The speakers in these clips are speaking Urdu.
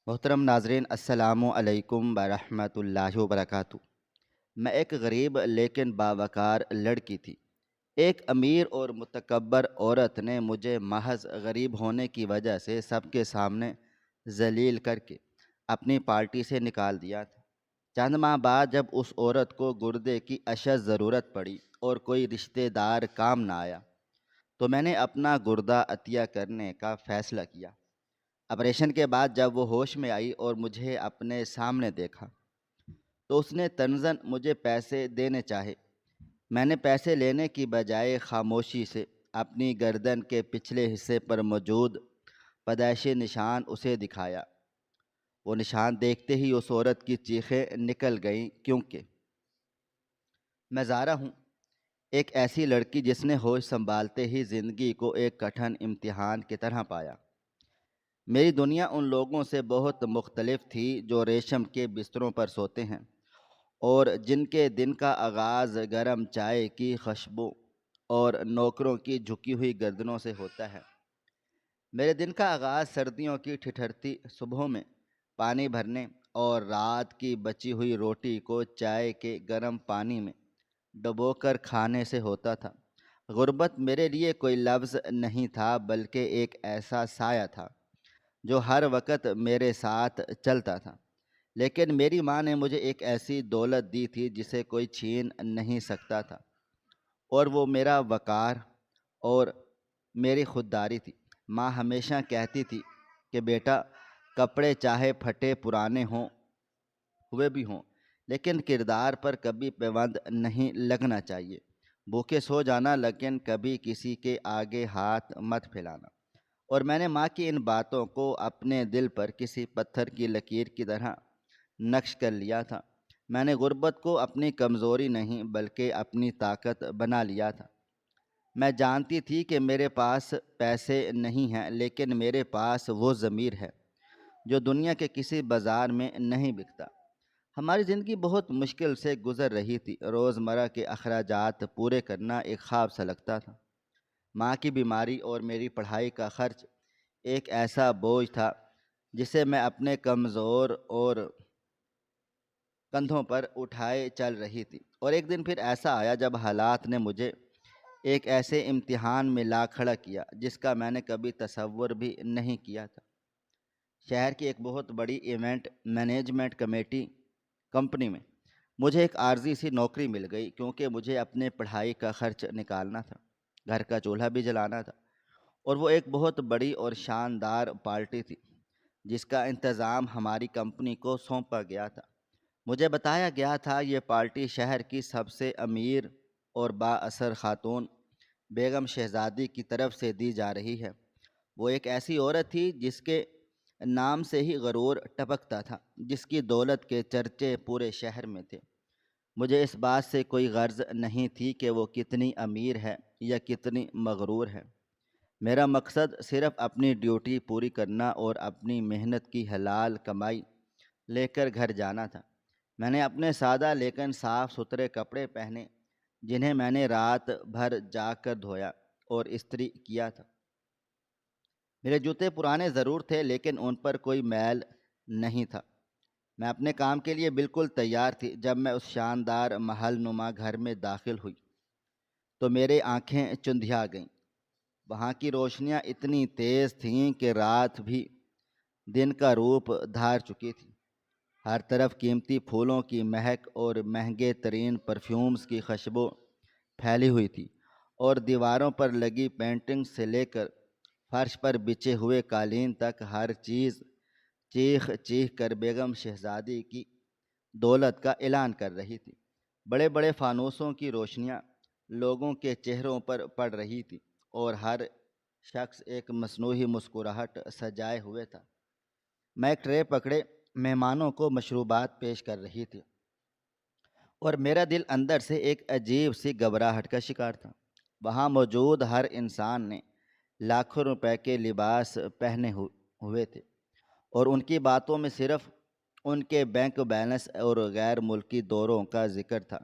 محترم ناظرین، السلام علیکم ورحمۃ اللہ وبرکاتہ۔ میں ایک غریب لیکن باوقار لڑکی تھی۔ ایک امیر اور متکبر عورت نے مجھے محض غریب ہونے کی وجہ سے سب کے سامنے ذلیل کر کے اپنی پارٹی سے نکال دیا تھا۔ چند ماہ بعد جب اس عورت کو گردے کی اشد ضرورت پڑی اور کوئی رشتہ دار کام نہ آیا تو میں نے اپنا گردہ عطیہ کرنے کا فیصلہ کیا۔ آپریشن کے بعد جب وہ ہوش میں آئی اور مجھے اپنے سامنے دیکھا تو اس نے تنزن مجھے پیسے دینے چاہے۔ میں نے پیسے لینے کی بجائے خاموشی سے اپنی گردن کے پچھلے حصے پر موجود پیدائشی نشان اسے دکھایا۔ وہ نشان دیکھتے ہی اس عورت کی چیخیں نکل گئیں، کیونکہ میں زارا ہوں، ایک ایسی لڑکی جس نے ہوش سنبھالتے ہی زندگی کو ایک کٹھن امتحان کی طرح پایا۔ میری دنیا ان لوگوں سے بہت مختلف تھی جو ریشم کے بستروں پر سوتے ہیں اور جن کے دن کا آغاز گرم چائے کی خوشبو اور نوکروں کی جھکی ہوئی گردنوں سے ہوتا ہے۔ میرے دن کا آغاز سردیوں کی ٹھٹھرتی صبحوں میں پانی بھرنے اور رات کی بچی ہوئی روٹی کو چائے کے گرم پانی میں ڈبو کر کھانے سے ہوتا تھا۔ غربت میرے لیے کوئی لفظ نہیں تھا، بلکہ ایک ایسا سایہ تھا جو ہر وقت میرے ساتھ چلتا تھا۔ لیکن میری ماں نے مجھے ایک ایسی دولت دی تھی جسے کوئی چھین نہیں سکتا تھا، اور وہ میرا وقار اور میری خودداری تھی۔ ماں ہمیشہ کہتی تھی کہ بیٹا، کپڑے چاہے پھٹے پرانے ہوئے بھی ہوں، لیکن کردار پر کبھی پیوند نہیں لگنا چاہیے۔ بھوکے سو جانا لیکن کبھی کسی کے آگے ہاتھ مت پھیلانا۔ اور میں نے ماں کی ان باتوں کو اپنے دل پر کسی پتھر کی لکیر کی طرح نقش کر لیا تھا۔ میں نے غربت کو اپنی کمزوری نہیں بلکہ اپنی طاقت بنا لیا تھا۔ میں جانتی تھی کہ میرے پاس پیسے نہیں ہیں، لیکن میرے پاس وہ ضمیر ہے جو دنیا کے کسی بازار میں نہیں بکتا۔ ہماری زندگی بہت مشکل سے گزر رہی تھی۔ روزمرہ کے اخراجات پورے کرنا ایک خواب سا لگتا تھا۔ ماں کی بیماری اور میری پڑھائی کا خرچ ایک ایسا بوجھ تھا جسے میں اپنے کمزور اور کندھوں پر اٹھائے چل رہی تھی۔ اور ایک دن پھر ایسا آیا جب حالات نے مجھے ایک ایسے امتحان میں لا کھڑا کیا جس کا میں نے کبھی تصور بھی نہیں کیا تھا۔ شہر کی ایک بہت بڑی ایونٹ مینجمنٹ کمپنی میں مجھے ایک عارضی سی نوکری مل گئی، کیونکہ مجھے اپنے پڑھائی کا خرچ نکالنا تھا، گھر کا چولہا بھی جلانا تھا، اور وہ ایک بہت بڑی اور شاندار پارٹی تھی جس کا انتظام ہماری کمپنی کو سونپا گیا تھا۔ مجھے بتایا گیا تھا یہ پارٹی شہر کی سب سے امیر اور با اثر خاتون بیگم شہزادی کی طرف سے دی جا رہی ہے۔ وہ ایک ایسی عورت تھی جس کے نام سے ہی غرور ٹپکتا تھا، جس کی دولت کے چرچے پورے شہر میں تھے۔ مجھے اس بات سے کوئی غرض نہیں تھی کہ وہ کتنی امیر ہے یا کتنی مغرور ہے۔ میرا مقصد صرف اپنی ڈیوٹی پوری کرنا اور اپنی محنت کی حلال کمائی لے کر گھر جانا تھا۔ میں نے اپنے سادہ لیکن صاف ستھرے کپڑے پہنے، جنہیں میں نے رات بھر جاگ کر دھویا اور استری کیا تھا۔ میرے جوتے پرانے ضرور تھے، لیکن ان پر کوئی میل نہیں تھا۔ میں اپنے کام کے لیے بالکل تیار تھی۔ جب میں اس شاندار محل نما گھر میں داخل ہوئی تو میرے آنکھیں چندھیا گئیں۔ وہاں کی روشنیاں اتنی تیز تھیں کہ رات بھی دن کا روپ دھار چکی تھی۔ ہر طرف قیمتی پھولوں کی مہک اور مہنگے ترین پرفیومز کی خوشبو پھیلی ہوئی تھی، اور دیواروں پر لگی پینٹنگ سے لے کر فرش پر بچھے ہوئے قالین تک ہر چیز چیخ چیخ کر بیگم شہزادی کی دولت کا اعلان کر رہی تھی۔ بڑے بڑے فانوسوں کی روشنیاں لوگوں کے چہروں پر پڑ رہی تھی، اور ہر شخص ایک مصنوعی مسکراہٹ سجائے ہوئے تھا۔ میں ایک ٹرے پکڑے مہمانوں کو مشروبات پیش کر رہی تھی، اور میرا دل اندر سے ایک عجیب سی گھبراہٹ کا شکار تھا۔ وہاں موجود ہر انسان نے لاکھوں روپے کے لباس پہنے ہوئے تھے، اور ان کی باتوں میں صرف ان کے بینک بیلنس اور غیر ملکی دوروں کا ذکر تھا۔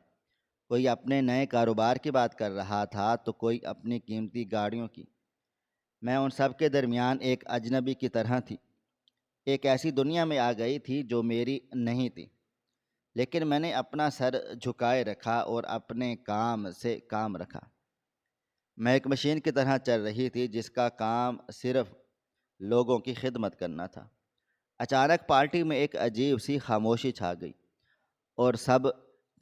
کوئی اپنے نئے کاروبار کی بات کر رہا تھا تو کوئی اپنی قیمتی گاڑیوں کی۔ میں ان سب کے درمیان ایک اجنبی کی طرح تھی۔ ایک ایسی دنیا میں آ گئی تھی جو میری نہیں تھی، لیکن میں نے اپنا سر جھکائے رکھا اور اپنے کام سے کام رکھا۔ میں ایک مشین کی طرح چل رہی تھی جس کا کام صرف لوگوں کی خدمت کرنا تھا۔ اچانک پارٹی میں ایک عجیب سی خاموشی چھا گئی اور سب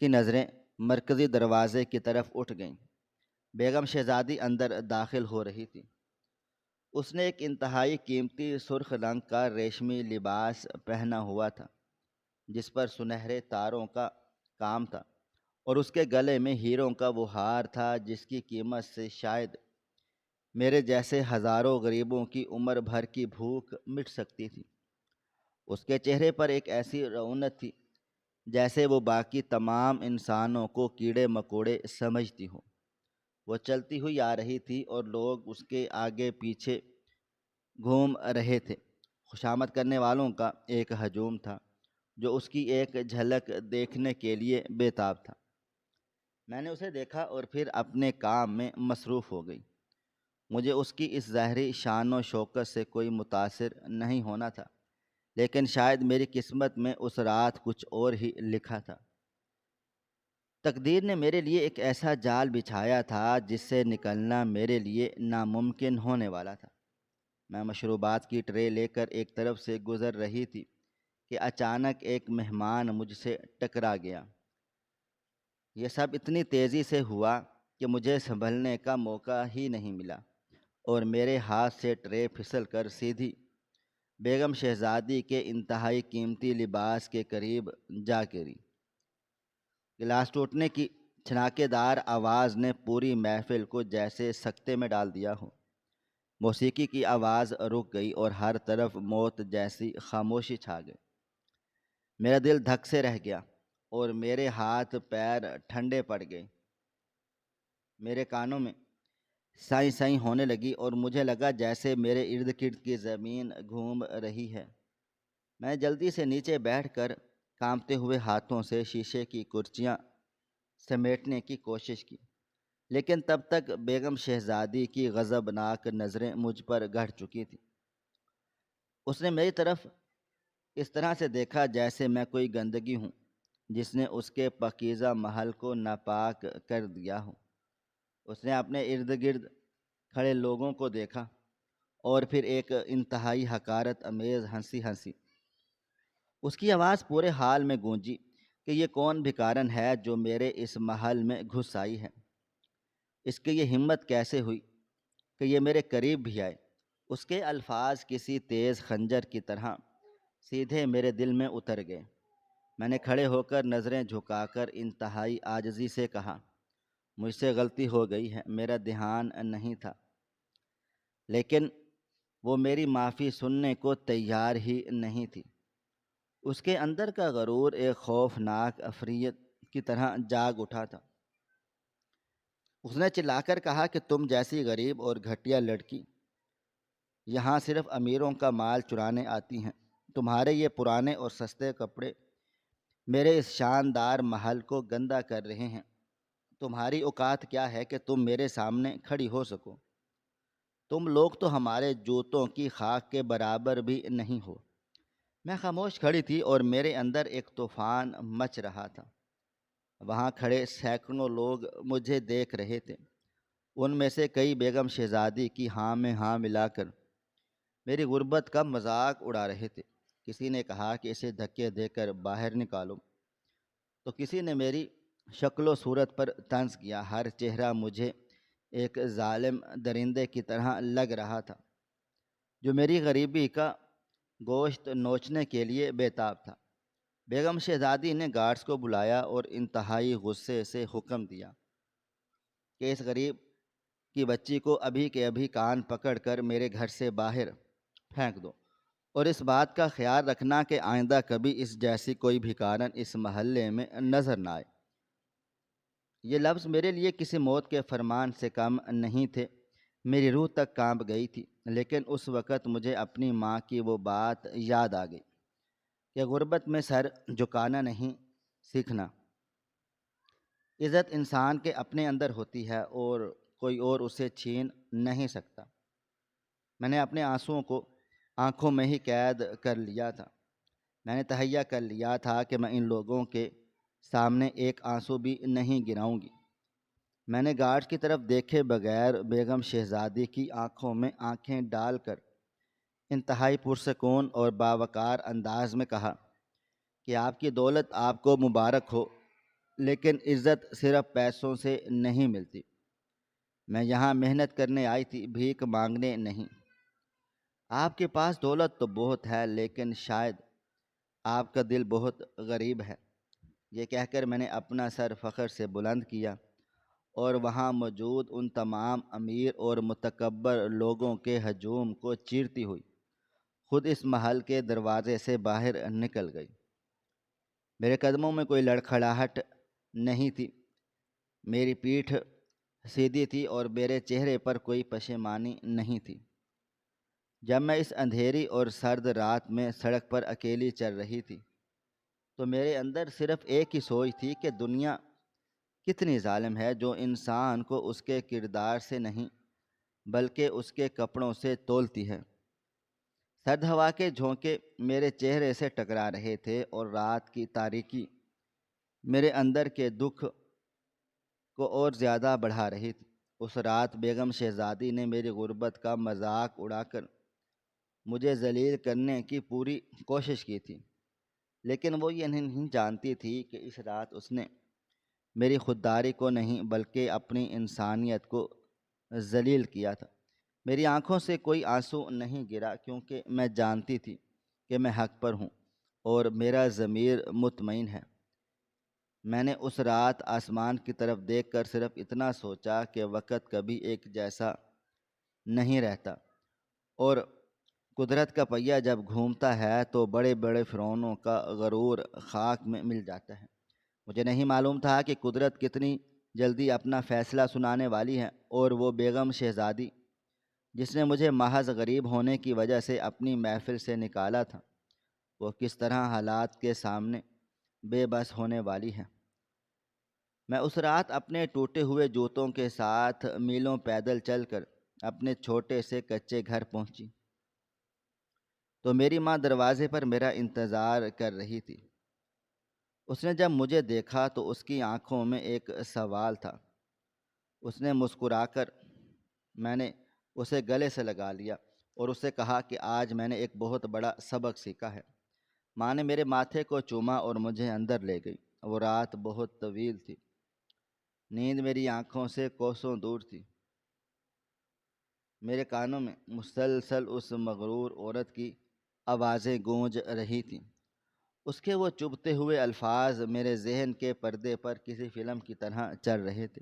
کی نظریں مرکزی دروازے کی طرف اٹھ گئیں۔ بیگم شہزادی اندر داخل ہو رہی تھی۔ اس نے ایک انتہائی قیمتی سرخ رنگ کا ریشمی لباس پہنا ہوا تھا جس پر سنہرے تاروں کا کام تھا، اور اس کے گلے میں ہیروں کا وہ ہار تھا جس کی قیمت سے شاید میرے جیسے ہزاروں غریبوں کی عمر بھر کی بھوک مٹ سکتی تھی۔ اس کے چہرے پر ایک ایسی رونق تھی جیسے وہ باقی تمام انسانوں کو کیڑے مکوڑے سمجھتی ہو۔ وہ چلتی ہوئی آ رہی تھی اور لوگ اس کے آگے پیچھے گھوم رہے تھے۔ خوشامد کرنے والوں کا ایک ہجوم تھا جو اس کی ایک جھلک دیکھنے کے لیے بے تاب تھا۔ میں نے اسے دیکھا اور پھر اپنے کام میں مصروف ہو گئی۔ مجھے اس کی اس ظاہری شان و شوکت سے کوئی متاثر نہیں ہونا تھا، لیکن شاید میری قسمت میں اس رات کچھ اور ہی لکھا تھا۔ تقدیر نے میرے لیے ایک ایسا جال بچھایا تھا جس سے نکلنا میرے لیے ناممکن ہونے والا تھا۔ میں مشروبات کی ٹرے لے کر ایک طرف سے گزر رہی تھی کہ اچانک ایک مہمان مجھ سے ٹکرا گیا۔ یہ سب اتنی تیزی سے ہوا کہ مجھے سنبھلنے کا موقع ہی نہیں ملا، اور میرے ہاتھ سے ٹرے پھسل کر سیدھی بیگم شہزادی کے انتہائی قیمتی لباس کے قریب جا گری۔ گلاس ٹوٹنے کی چھناکے دار آواز نے پوری محفل کو جیسے سکتے میں ڈال دیا ہو۔ موسیقی کی آواز رک گئی اور ہر طرف موت جیسی خاموشی چھا گئی۔ میرا دل دھک سے رہ گیا اور میرے ہاتھ پیر ٹھنڈے پڑ گئے۔ میرے کانوں میں سائیں سائیں ہونے لگی اور مجھے لگا جیسے میرے ارد گرد کی زمین گھوم رہی ہے۔ میں جلدی سے نیچے بیٹھ کر کانپتے ہوئے ہاتھوں سے شیشے کی کرسیاں سمیٹنے کی کوشش کی، لیکن تب تک بیگم شہزادی کی غضبناک نظریں مجھ پر گڑ چکی تھیں۔ اس نے میری طرف اس طرح سے دیکھا جیسے میں کوئی گندگی ہوں جس نے اس کے پاکیزہ محل کو ناپاک کر دیا ہو۔ اس نے اپنے ارد گرد کھڑے لوگوں کو دیکھا اور پھر ایک انتہائی حقارت امیز ہنسی ہنسی۔ اس کی آواز پورے حال میں گونجی کہ یہ کون بھکارن ہے جو میرے اس محل میں گھس آئی ہے؟ اس کی یہ ہمت کیسے ہوئی کہ یہ میرے قریب بھی آئے؟ اس کے الفاظ کسی تیز خنجر کی طرح سیدھے میرے دل میں اتر گئے۔ میں نے کھڑے ہو کر نظریں جھکا کر انتہائی عاجزی سے کہا، مجھ سے غلطی ہو گئی ہے، میرا دھیان نہیں تھا۔ لیکن وہ میری معافی سننے کو تیار ہی نہیں تھی۔ اس کے اندر کا غرور ایک خوفناک عفریت کی طرح جاگ اٹھا تھا۔ اس نے چلا کر کہا کہ تم جیسی غریب اور گھٹیا لڑکی یہاں صرف امیروں کا مال چرانے آتی ہیں۔ تمہارے یہ پرانے اور سستے کپڑے میرے اس شاندار محل کو گندا کر رہے ہیں۔ تمہاری اوقات کیا ہے کہ تم میرے سامنے کھڑی ہو سکو؟ تم لوگ تو ہمارے جوتوں کی خاک کے برابر بھی نہیں ہو۔ میں خاموش کھڑی تھی اور میرے اندر ایک طوفان مچ رہا تھا۔ وہاں کھڑے سینکڑوں لوگ مجھے دیکھ رہے تھے۔ ان میں سے کئی بیگم شہزادی کی ہاں میں ہاں ملا کر میری غربت کا مذاق اڑا رہے تھے۔ کسی نے کہا کہ اسے دھکے دے کر باہر نکالو، تو کسی نے میری شکل و صورت پر طنز کیا۔ ہر چہرہ مجھے ایک ظالم درندے کی طرح لگ رہا تھا جو میری غریبی کا گوشت نوچنے کے لیے بے تاب تھا۔ بیگم شہزادی نے گارڈز کو بلایا اور انتہائی غصے سے حکم دیا کہ اس غریب کی بچی کو ابھی کے ابھی کان پکڑ کر میرے گھر سے باہر پھینک دو، اور اس بات کا خیال رکھنا کہ آئندہ کبھی اس جیسی کوئی بھکارن اس محلے میں نظر نہ آئے۔ یہ لفظ میرے لیے کسی موت کے فرمان سے کم نہیں تھے۔ میری روح تک کانپ گئی تھی، لیکن اس وقت مجھے اپنی ماں کی وہ بات یاد آ گئی کہ غربت میں سر جھکانا نہیں سیکھنا۔ عزت انسان کے اپنے اندر ہوتی ہے اور کوئی اور اسے چھین نہیں سکتا۔ میں نے اپنے آنسوؤں کو آنکھوں میں ہی قید کر لیا تھا۔ میں نے تہیہ کر لیا تھا کہ میں ان لوگوں کے سامنے ایک آنسو بھی نہیں گراؤں گی۔ میں نے گارڈ کی طرف دیکھے بغیر بیگم شہزادی کی آنکھوں میں آنکھیں ڈال کر انتہائی پرسکون اور باوقار انداز میں کہا کہ آپ کی دولت آپ کو مبارک ہو، لیکن عزت صرف پیسوں سے نہیں ملتی۔ میں یہاں محنت کرنے آئی تھی، بھیک مانگنے نہیں۔ آپ کے پاس دولت تو بہت ہے، لیکن شاید آپ کا دل بہت غریب ہے۔ یہ کہہ کر میں نے اپنا سر فخر سے بلند کیا اور وہاں موجود ان تمام امیر اور متکبر لوگوں کے ہجوم کو چیرتی ہوئی خود اس محل کے دروازے سے باہر نکل گئی۔ میرے قدموں میں کوئی لڑکھڑاہٹ نہیں تھی، میری پیٹھ سیدھی تھی اور میرے چہرے پر کوئی پشیمانی نہیں تھی۔ جب میں اس اندھیری اور سرد رات میں سڑک پر اکیلی چل رہی تھی تو میرے اندر صرف ایک ہی سوچ تھی کہ دنیا کتنی ظالم ہے، جو انسان کو اس کے کردار سے نہیں بلکہ اس کے کپڑوں سے تولتی ہے۔ سرد ہوا کے جھونکے میرے چہرے سے ٹکرا رہے تھے اور رات کی تاریکی میرے اندر کے دکھ کو اور زیادہ بڑھا رہی تھی۔ اس رات بیگم شہزادی نے میری غربت کا مذاق اڑا کر مجھے ذلیل کرنے کی پوری کوشش کی تھی، لیکن وہ یہ نہیں جانتی تھی کہ اس رات اس نے میری خودداری کو نہیں بلکہ اپنی انسانیت کو ذلیل کیا تھا۔ میری آنکھوں سے کوئی آنسو نہیں گرا کیونکہ میں جانتی تھی کہ میں حق پر ہوں اور میرا ضمیر مطمئن ہے۔ میں نے اس رات آسمان کی طرف دیکھ کر صرف اتنا سوچا کہ وقت کبھی ایک جیسا نہیں رہتا اور قدرت کا پہیہ جب گھومتا ہے تو بڑے بڑے فرعونوں کا غرور خاک میں مل جاتا ہے۔ مجھے نہیں معلوم تھا کہ قدرت کتنی جلدی اپنا فیصلہ سنانے والی ہے، اور وہ بیگم شہزادی جس نے مجھے محض غریب ہونے کی وجہ سے اپنی محفل سے نکالا تھا، وہ کس طرح حالات کے سامنے بے بس ہونے والی ہے۔ میں اس رات اپنے ٹوٹے ہوئے جوتوں کے ساتھ میلوں پیدل چل کر اپنے چھوٹے سے کچے گھر پہنچی تو میری ماں دروازے پر میرا انتظار کر رہی تھی۔ اس نے جب مجھے دیکھا تو اس کی آنکھوں میں ایک سوال تھا۔ اس نے مسکرا کر میں نے اسے گلے سے لگا لیا اور اسے کہا کہ آج میں نے ایک بہت بڑا سبق سیکھا ہے۔ ماں نے میرے ماتھے کو چوما اور مجھے اندر لے گئی۔ وہ رات بہت طویل تھی، نیند میری آنکھوں سے کوسوں دور تھی۔ میرے کانوں میں مسلسل اس مغرور عورت کی آوازیں گونج رہی تھیں۔ اس کے وہ چبھتے ہوئے الفاظ میرے ذہن کے پردے پر کسی فلم کی طرح چل رہے تھے،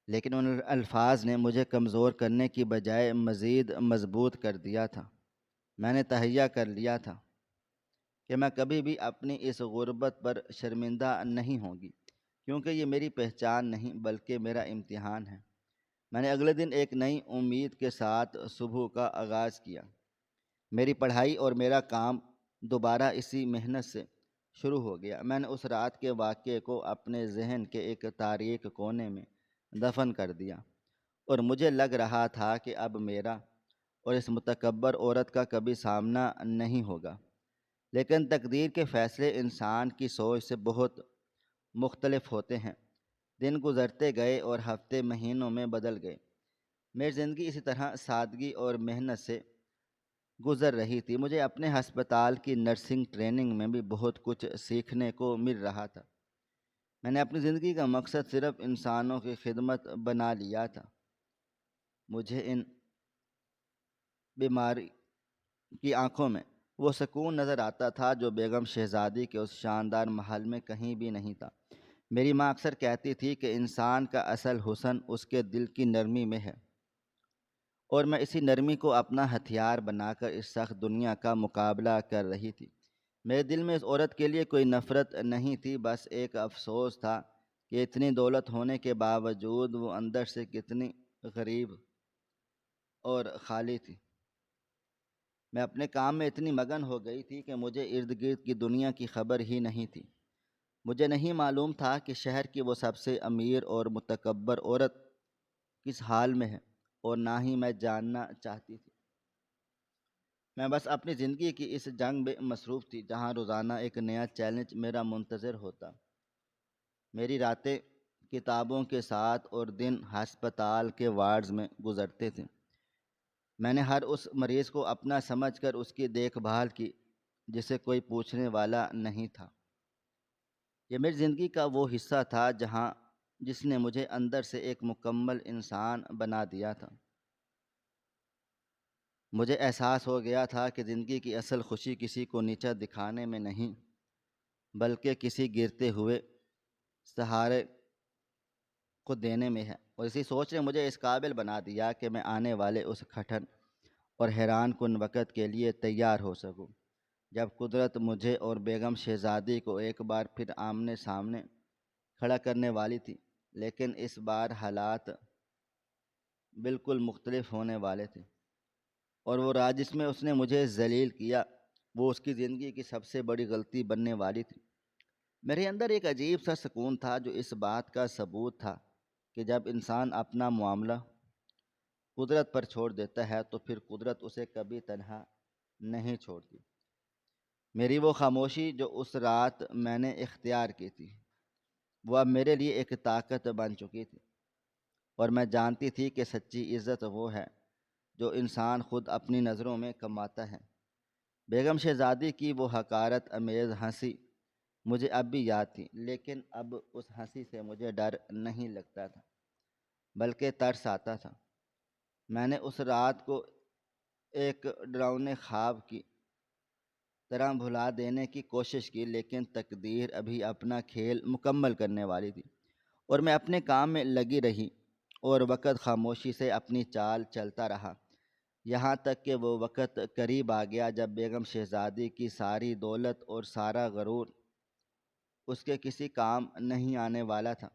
لیکن ان الفاظ نے مجھے کمزور کرنے کی بجائے مزید مضبوط کر دیا تھا۔ میں نے تہیہ کر لیا تھا کہ میں کبھی بھی اپنی اس غربت پر شرمندہ نہیں ہوں گی، کیونکہ یہ میری پہچان نہیں بلکہ میرا امتحان ہے۔ میں نے اگلے دن ایک نئی امید کے ساتھ صبح کا آغاز کیا۔ میری پڑھائی اور میرا کام دوبارہ اسی محنت سے شروع ہو گیا۔ میں نے اس رات کے واقعے کو اپنے ذہن کے ایک تاریک کونے میں دفن کر دیا، اور مجھے لگ رہا تھا کہ اب میرا اور اس متکبر عورت کا کبھی سامنا نہیں ہوگا۔ لیکن تقدیر کے فیصلے انسان کی سوچ سے بہت مختلف ہوتے ہیں۔ دن گزرتے گئے اور ہفتے مہینوں میں بدل گئے۔ میری زندگی اسی طرح سادگی اور محنت سے گزر رہی تھی۔ مجھے اپنے ہسپتال کی نرسنگ ٹریننگ میں بھی بہت کچھ سیکھنے کو مل رہا تھا۔ میں نے اپنی زندگی کا مقصد صرف انسانوں کی خدمت بنا لیا تھا۔ مجھے ان بیماری کی آنکھوں میں وہ سکون نظر آتا تھا جو بیگم شہزادی کے اس شاندار محل میں کہیں بھی نہیں تھا۔ میری ماں اکثر کہتی تھی کہ انسان کا اصل حسن اس کے دل کی نرمی میں ہے، اور میں اسی نرمی کو اپنا ہتھیار بنا کر اس سخت دنیا کا مقابلہ کر رہی تھی۔ میرے دل میں اس عورت کے لیے کوئی نفرت نہیں تھی، بس ایک افسوس تھا کہ اتنی دولت ہونے کے باوجود وہ اندر سے کتنی غریب اور خالی تھی۔ میں اپنے کام میں اتنی مگن ہو گئی تھی کہ مجھے ارد گرد کی دنیا کی خبر ہی نہیں تھی۔ مجھے نہیں معلوم تھا کہ شہر کی وہ سب سے امیر اور متکبر عورت کس حال میں ہے، اور نہ ہی میں جاننا چاہتی تھی۔ میں بس اپنی زندگی کی اس جنگ میں مصروف تھی جہاں روزانہ ایک نیا چیلنج میرا منتظر ہوتا۔ میری راتیں کتابوں کے ساتھ اور دن ہسپتال کے وارڈز میں گزرتے تھے۔ میں نے ہر اس مریض کو اپنا سمجھ کر اس کی دیکھ بھال کی جسے کوئی پوچھنے والا نہیں تھا۔ یہ میری زندگی کا وہ حصہ تھا جس نے مجھے اندر سے ایک مکمل انسان بنا دیا تھا۔ مجھے احساس ہو گیا تھا کہ زندگی کی اصل خوشی کسی کو نیچا دکھانے میں نہیں، بلکہ کسی گرتے ہوئے سہارے کو دینے میں ہے، اور اسی سوچ نے مجھے اس قابل بنا دیا کہ میں آنے والے اس کٹھن اور حیران کن وقت کے لیے تیار ہو سکوں جب قدرت مجھے اور بیگم شہزادی کو ایک بار پھر آمنے سامنے کھڑا کرنے والی تھی۔ لیکن اس بار حالات بالکل مختلف ہونے والے تھے، اور وہ راز جس میں اس نے مجھے ذلیل کیا وہ اس کی زندگی کی سب سے بڑی غلطی بننے والی تھی۔ میرے اندر ایک عجیب سا سکون تھا جو اس بات کا ثبوت تھا کہ جب انسان اپنا معاملہ قدرت پر چھوڑ دیتا ہے تو پھر قدرت اسے کبھی تنہا نہیں چھوڑتی۔ میری وہ خاموشی جو اس رات میں نے اختیار کی تھی وہ اب میرے لیے ایک طاقت بن چکی تھی، اور میں جانتی تھی کہ سچی عزت وہ ہے جو انسان خود اپنی نظروں میں کماتا ہے۔ بیگم شہزادی کی وہ حقارت امیز ہنسی مجھے اب بھی یاد تھی، لیکن اب اس ہنسی سے مجھے ڈر نہیں لگتا تھا بلکہ ترس آتا تھا۔ میں نے اس رات کو ایک ڈراؤنے خواب کی طرح بھلا دینے کی کوشش کی، لیکن تقدیر ابھی اپنا کھیل مکمل کرنے والی تھی، اور میں اپنے کام میں لگی رہی اور وقت خاموشی سے اپنی چال چلتا رہا، یہاں تک کہ وہ وقت قریب آ گیا جب بیگم شہزادی کی ساری دولت اور سارا غرور اس کے کسی کام نہیں آنے والا تھا،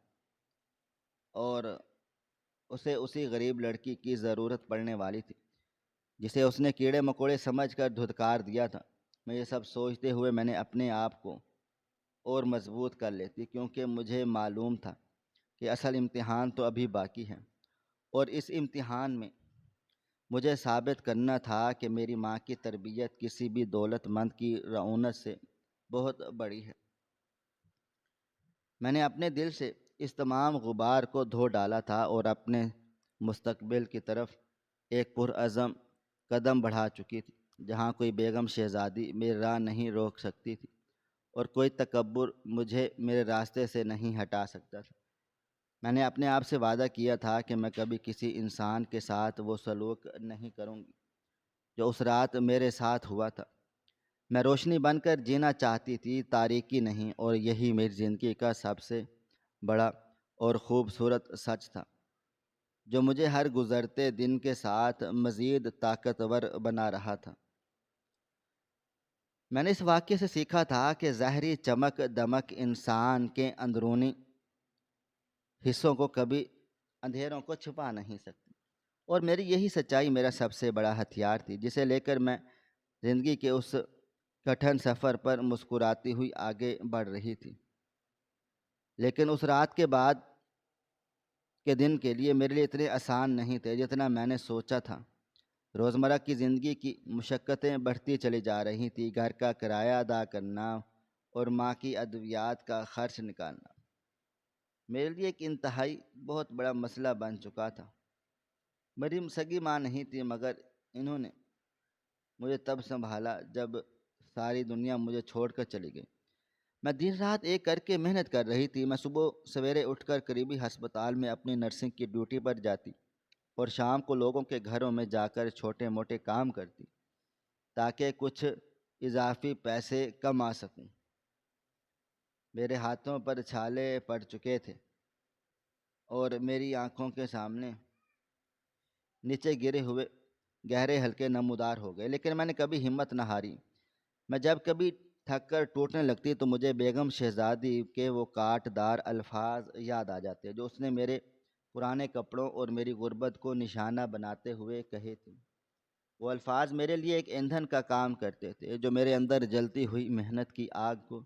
اور اسے اسی غریب لڑکی کی ضرورت پڑنے والی تھی جسے اس نے کیڑے مکوڑے سمجھ کر دھتکار دیا تھا۔ میں یہ سب سوچتے ہوئے میں نے اپنے آپ کو اور مضبوط کر لیتی، کیونکہ مجھے معلوم تھا کہ اصل امتحان تو ابھی باقی ہے، اور اس امتحان میں مجھے ثابت کرنا تھا کہ میری ماں کی تربیت کسی بھی دولت مند کی رعونت سے بہت بڑی ہے۔ میں نے اپنے دل سے اس تمام غبار کو دھو ڈالا تھا اور اپنے مستقبل کی طرف ایک پرعزم قدم بڑھا چکی تھی، جہاں کوئی بیگم شہزادی میری راہ نہیں روک سکتی تھی اور کوئی تکبر مجھے میرے راستے سے نہیں ہٹا سکتا تھا۔ میں نے اپنے آپ سے وعدہ کیا تھا کہ میں کبھی کسی انسان کے ساتھ وہ سلوک نہیں کروں گی جو اس رات میرے ساتھ ہوا تھا۔ میں روشنی بن کر جینا چاہتی تھی، تاریکی نہیں، اور یہی میری زندگی کا سب سے بڑا اور خوبصورت سچ تھا جو مجھے ہر گزرتے دن کے ساتھ مزید طاقتور بنا رہا تھا۔ میں نے اس واقعے سے سیکھا تھا کہ ظاہری چمک دمک انسان کے اندرونی حصوں کو کبھی اندھیروں کو چھپا نہیں سکتی، اور میری یہی سچائی میرا سب سے بڑا ہتھیار تھی جسے لے کر میں زندگی کے اس کٹھن سفر پر مسکراتی ہوئی آگے بڑھ رہی تھی۔ لیکن اس رات کے بعد کے دن کے لیے میرے لیے اتنے آسان نہیں تھے جتنا میں نے سوچا تھا۔ روزمرہ کی زندگی کی مشقتیں بڑھتی چلی جا رہی تھیں، گھر کا کرایہ ادا کرنا اور ماں کی ادویات کا خرچ نکالنا میرے لیے ایک انتہائی بہت بڑا مسئلہ بن چکا تھا۔ میری سگی ماں نہیں تھی، مگر انہوں نے مجھے تب سنبھالا جب ساری دنیا مجھے چھوڑ کر چلی گئی۔ میں دن رات ایک کر کے محنت کر رہی تھی۔ میں صبح سویرے اٹھ کر قریبی ہسپتال میں اپنی نرسنگ کی ڈیوٹی پر جاتی اور شام کو لوگوں کے گھروں میں جا کر چھوٹے موٹے کام کرتی تاکہ کچھ اضافی پیسے کما سکوں۔ میرے ہاتھوں پر چھالے پڑ چکے تھے اور میری آنکھوں کے سامنے نیچے گرے ہوئے گہرے ہلکے نمودار ہو گئے، لیکن میں نے کبھی ہمت نہ ہاری۔ میں جب کبھی تھک کر ٹوٹنے لگتی تو مجھے بیگم شہزادی کے وہ کاٹ دار الفاظ یاد آ جاتے جو اس نے میرے پرانے کپڑوں اور میری غربت کو نشانہ بناتے ہوئے کہے تھے۔ وہ الفاظ میرے لیے ایک ایندھن کا کام کرتے تھے جو میرے اندر جلتی ہوئی محنت کی آگ کو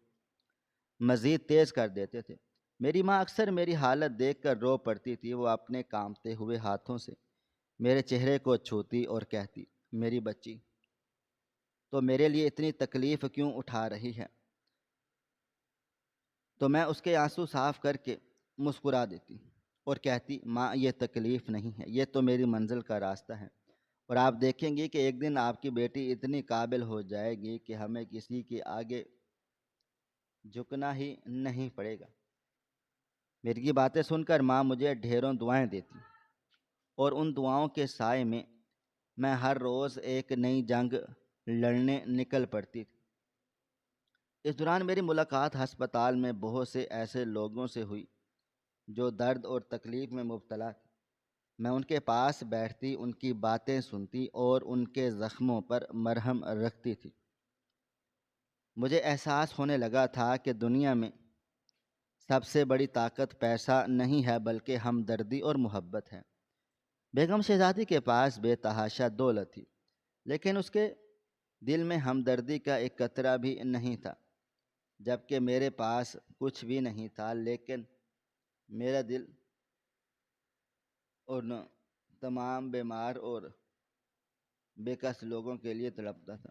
مزید تیز کر دیتے تھے۔ میری ماں اکثر میری حالت دیکھ کر رو پڑتی تھی۔ وہ اپنے کانپتے ہوئے ہاتھوں سے میرے چہرے کو چھوتی اور کہتی، میری بچی تو میرے لیے اتنی تکلیف کیوں اٹھا رہی ہے؟ تو میں اس کے آنسو صاف کر کے مسکرا دیتی اور کہتی، ماں یہ تکلیف نہیں ہے، یہ تو میری منزل کا راستہ ہے، اور آپ دیکھیں گی کہ ایک دن آپ کی بیٹی اتنی قابل ہو جائے گی کہ ہمیں کسی کے آگے جھکنا ہی نہیں پڑے گا۔ میری یہ باتیں سن کر ماں مجھے ڈھیروں دعائیں دیتی، اور ان دعاؤں کے سائے میں ہر روز ایک نئی جنگ لڑنے نکل پڑتی تھی۔ اس دوران میری ملاقات ہسپتال میں بہت سے ایسے لوگوں سے ہوئی جو درد اور تکلیف میں مبتلا تھے۔ میں ان کے پاس بیٹھتی، ان کی باتیں سنتی اور ان کے زخموں پر مرہم رکھتی تھی۔ مجھے احساس ہونے لگا تھا کہ دنیا میں سب سے بڑی طاقت پیسہ نہیں ہے بلکہ ہمدردی اور محبت ہے۔ بیگم شہزادی کے پاس بے تحاشا دولت تھی، لیکن اس کے دل میں ہمدردی کا ایک قطرہ بھی نہیں تھا۔ جبکہ میرے پاس کچھ بھی نہیں تھا، لیکن میرا دل ان تمام بیمار اور بے کس لوگوں کے لیے تڑپتا تھا۔